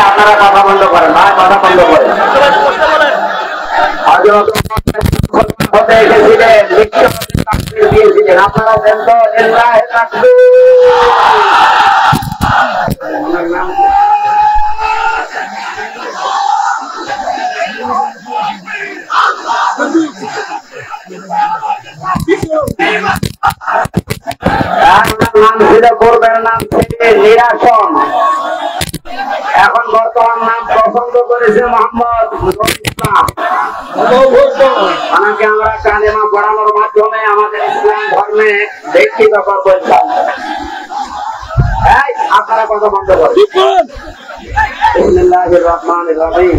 আপনারা কথা বন্ধ করেন, ভাই কথা বন্ধ করেন। হতে এসেছিলেন, দিয়েছিলেন, আপনারা দেন তো লিল্লাহে তাকবীর। নাম ছিল করবেন, নাম ছিল নিরাসন। এখন বর্তমান নাম পছন্দ করেছে মোহাম্মদ ইসলাম। ওনাকে আমরা কালেমা পড়ানোর মাধ্যমে আমাদের ইসলাম ধর্মে দীক্ষিত করবো। আপনারা কথা বন্ধ করেন। বিসমিল্লাহির রহমানির রহিম।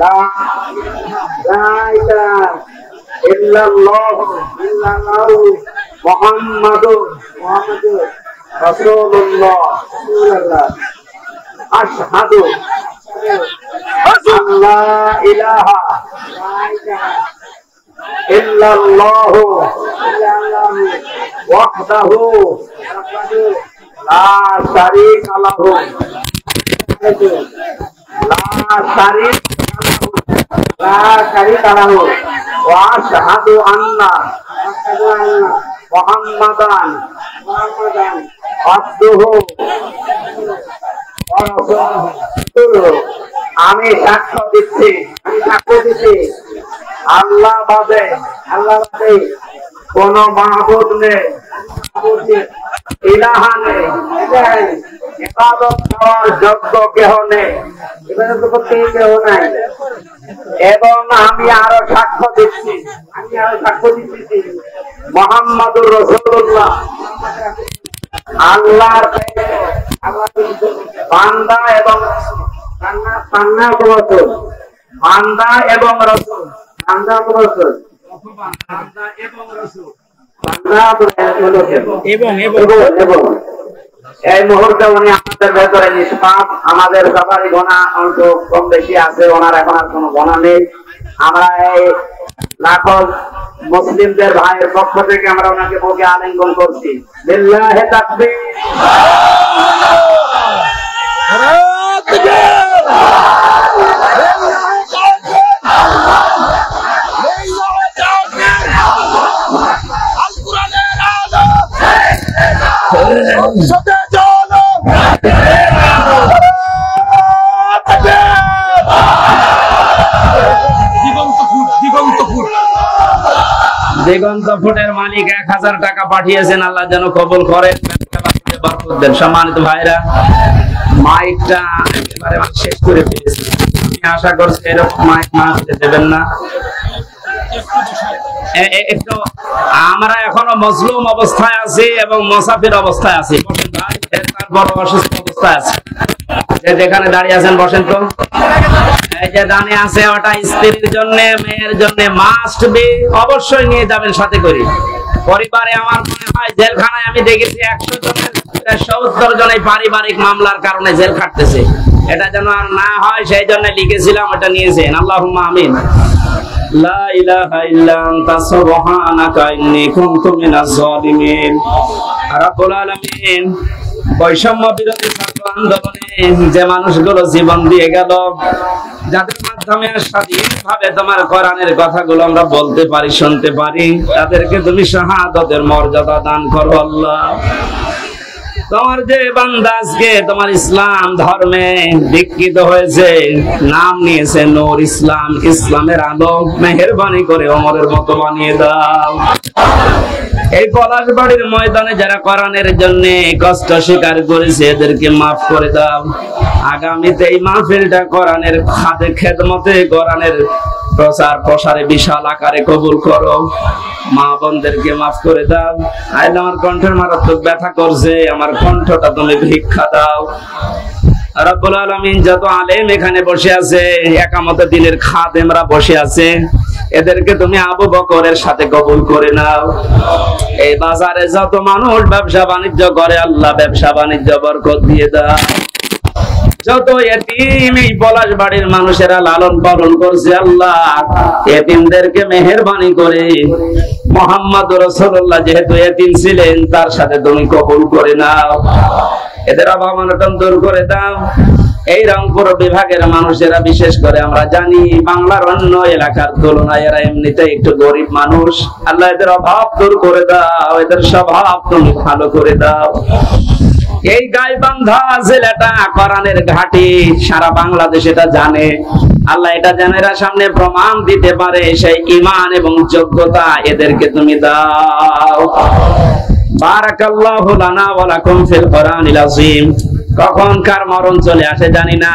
লা ইলাহা ইল্লাল্লাহু মুহাম্মাদুর রাসূলুল্লাহ। আশহাদু আল্লা ইলাহা ইল্লাল্লাহু ওয়াহদাহু লা শারীকা লাহু ওয়া আশহাদু আন্না মুহাম্মাদান আবদুহু ওয়া রাসূলুহু। আমি সাক্ষ্য দিচ্ছি, আল্লাহ বাদে কোন মাহবুদ নেই, ইলাহা নেই, ইবাদত করার যোগ্য কেহ নেই, ইবাদত করতে কেহ নাই। এবং আমি আরো সাক্ষ্য দিচ্ছি মুহাম্মাদুর রাসূলুল্লাহ আল্লাহর বান্দা এবং এই মুহূর্তে উনি আমাদের ভেতরে নিষ্পাপ। আমাদের সবারই গোনা অংশ কম বেশি আছে, ওনার এখন আর কোনো গোনা নেই। আমরা এই লাখো মুসলিমদের ভাইয়ের পক্ষ থেকে আমরা ওনাকে বুকে আলিঙ্গন করছি। লিল্লাহে তাকবীর। দিগন্ত ফুটের মালিক ১,০০০ টাকা পাঠিয়েছেন, আল্লাহ যেন কবুল করেন, বরকত দেন। সম্মানিত ভাইরা, মাইকটা একেবারে শেষ করে ফেলেছি। আমি আশা করছি এরকম মাইক না দেবেন না। একটু আমরা এখনো মজলুম অবস্থায় আছি এবং মুসাফির অবস্থায় আছি। বসেন ভাই, বড় অসুস্থ অবস্থায় আছে, যেখানে দাঁড়িয়ে আছেন বসেন তো। এই যে দানে আছে, ওটা স্ত্রীর জন্য, মেয়ের জন্য মাস্ট বি, অবশ্যই নিয়ে যাবেন সাথে করে। পরিবারে আমার মনে হয় জেলখানায় আমি দেখেছি ১০০ জনের ৭০ জন এই পারিবারিক মামলার কারণে জেল খাটতেছে। এটা যেন আর না হয় সেই জন্য লিখেছিলাম, এটা নিয়েছেন। আল্লাহুম্মা আমিন। লা ইলাহা ইল্লা আনতা সুবহানাকা ইন্নী কুনতু মিনাজ জালিমিন। রব্বুল আলামিন বৈষম্য বিরোধী ছাত্র আন্দোলনে যে মানুষগুলো জীবন দিয়ে গেল, যাদের মাধ্যমে স্বাধীনভাবে তোমার কোরআনের কথাগুলো আমরা বলতে পারি, শুনতে পারি, তাদেরকে তুমি শাহাদাতের মর্যাদা দান করো আল্লাহ। তোমার যে বান্দা আজকে তোমার ইসলাম ধর্মে দীক্ষিত হয়েছে, নাম নিয়েছে নূর ইসলাম, ইসলামের আলো, মেহেরবানি করে ওমরের মতো বানিয়ে দাও। এই পলাশবাড়ির ময়দানে যারা কোরআনের জন্য কষ্ট স্বীকার করেছে, এদেরকে মাফ করে দাও। আগামীতে এই মাহফিলটা কোরআনের খাদে খেদমতে, কোরআনের প্রচার প্রসারে বিশাল আকারে কবুল করো। মা বোনদেরকে মাফ করে দাও। আইলে আমার কণ্ঠের মারাত্মক ব্যথা করছে, আমার কণ্ঠটা তুমি ভিক্ষা দাও। রব্বুল আলামিন যত আলেম এখানে বসে আছে, একামতে দিনের খাদেমরা বসে আছে, এদেরকে তুমি আবু বকরের সাথে কবুল করে নাও। এই বাজারে যত মানুষ ব্যবসা বাণিজ্য করে, আল্লাহ ব্যবসা বাণিজ্য বরকত দিয়ে দাও। যত এতিম এই পলাশবাড়ির মানুষেরা লালন পালন করছে, আল্লাহ এতিমদেরকে মেহেরবানি করে মুহাম্মদ রাসূলুল্লাহ যেহেতু এতিম ছিলেন, তার সাথে তুমি কবুল করে নাও। এদের অভাব অনটন দূর করে দাও। এই রংপুর বিভাগের মানুষেরা বিশেষ করে আমরা জানি বাংলার অন্য এলাকার তুলনায় এরা এমনিতে একটু গরিব মানুষ, আল্লাহ এদের অভাব দূর করে দাও, এদের স্বভাব তুমি ভালো করে দাও। এই গাইবান্ধা জেলাটা কোরআনের ঘাঁটি, সারা বাংলাদেশ এটা জানে। আল্লাহ এটা জানে, এরা সামনে প্রমাণ দিতে পারে, সেই ঈমান এবং যোগ্যতা এদেরকে তুমি দাও। বারাকাল্লাহু লানা ওয়া লাকুম ফিল কোরআনিল আযীম। কখন কার মরণ চলে আসে জানি না।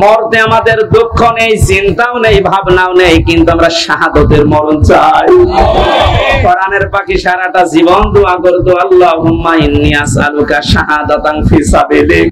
মরতে আমাদের দুঃখ নেই, চিন্তাও নেই, ভাবনাও নেই, কিন্তু আমরা শাহাদাতের মরণ চাই। কোরআনের পাখি সারাটা জীবন দোয়া করতো, আল্লাহুম্মা ইন্নী আসআলুকা শাহাদাতান ফি সাবিলিক।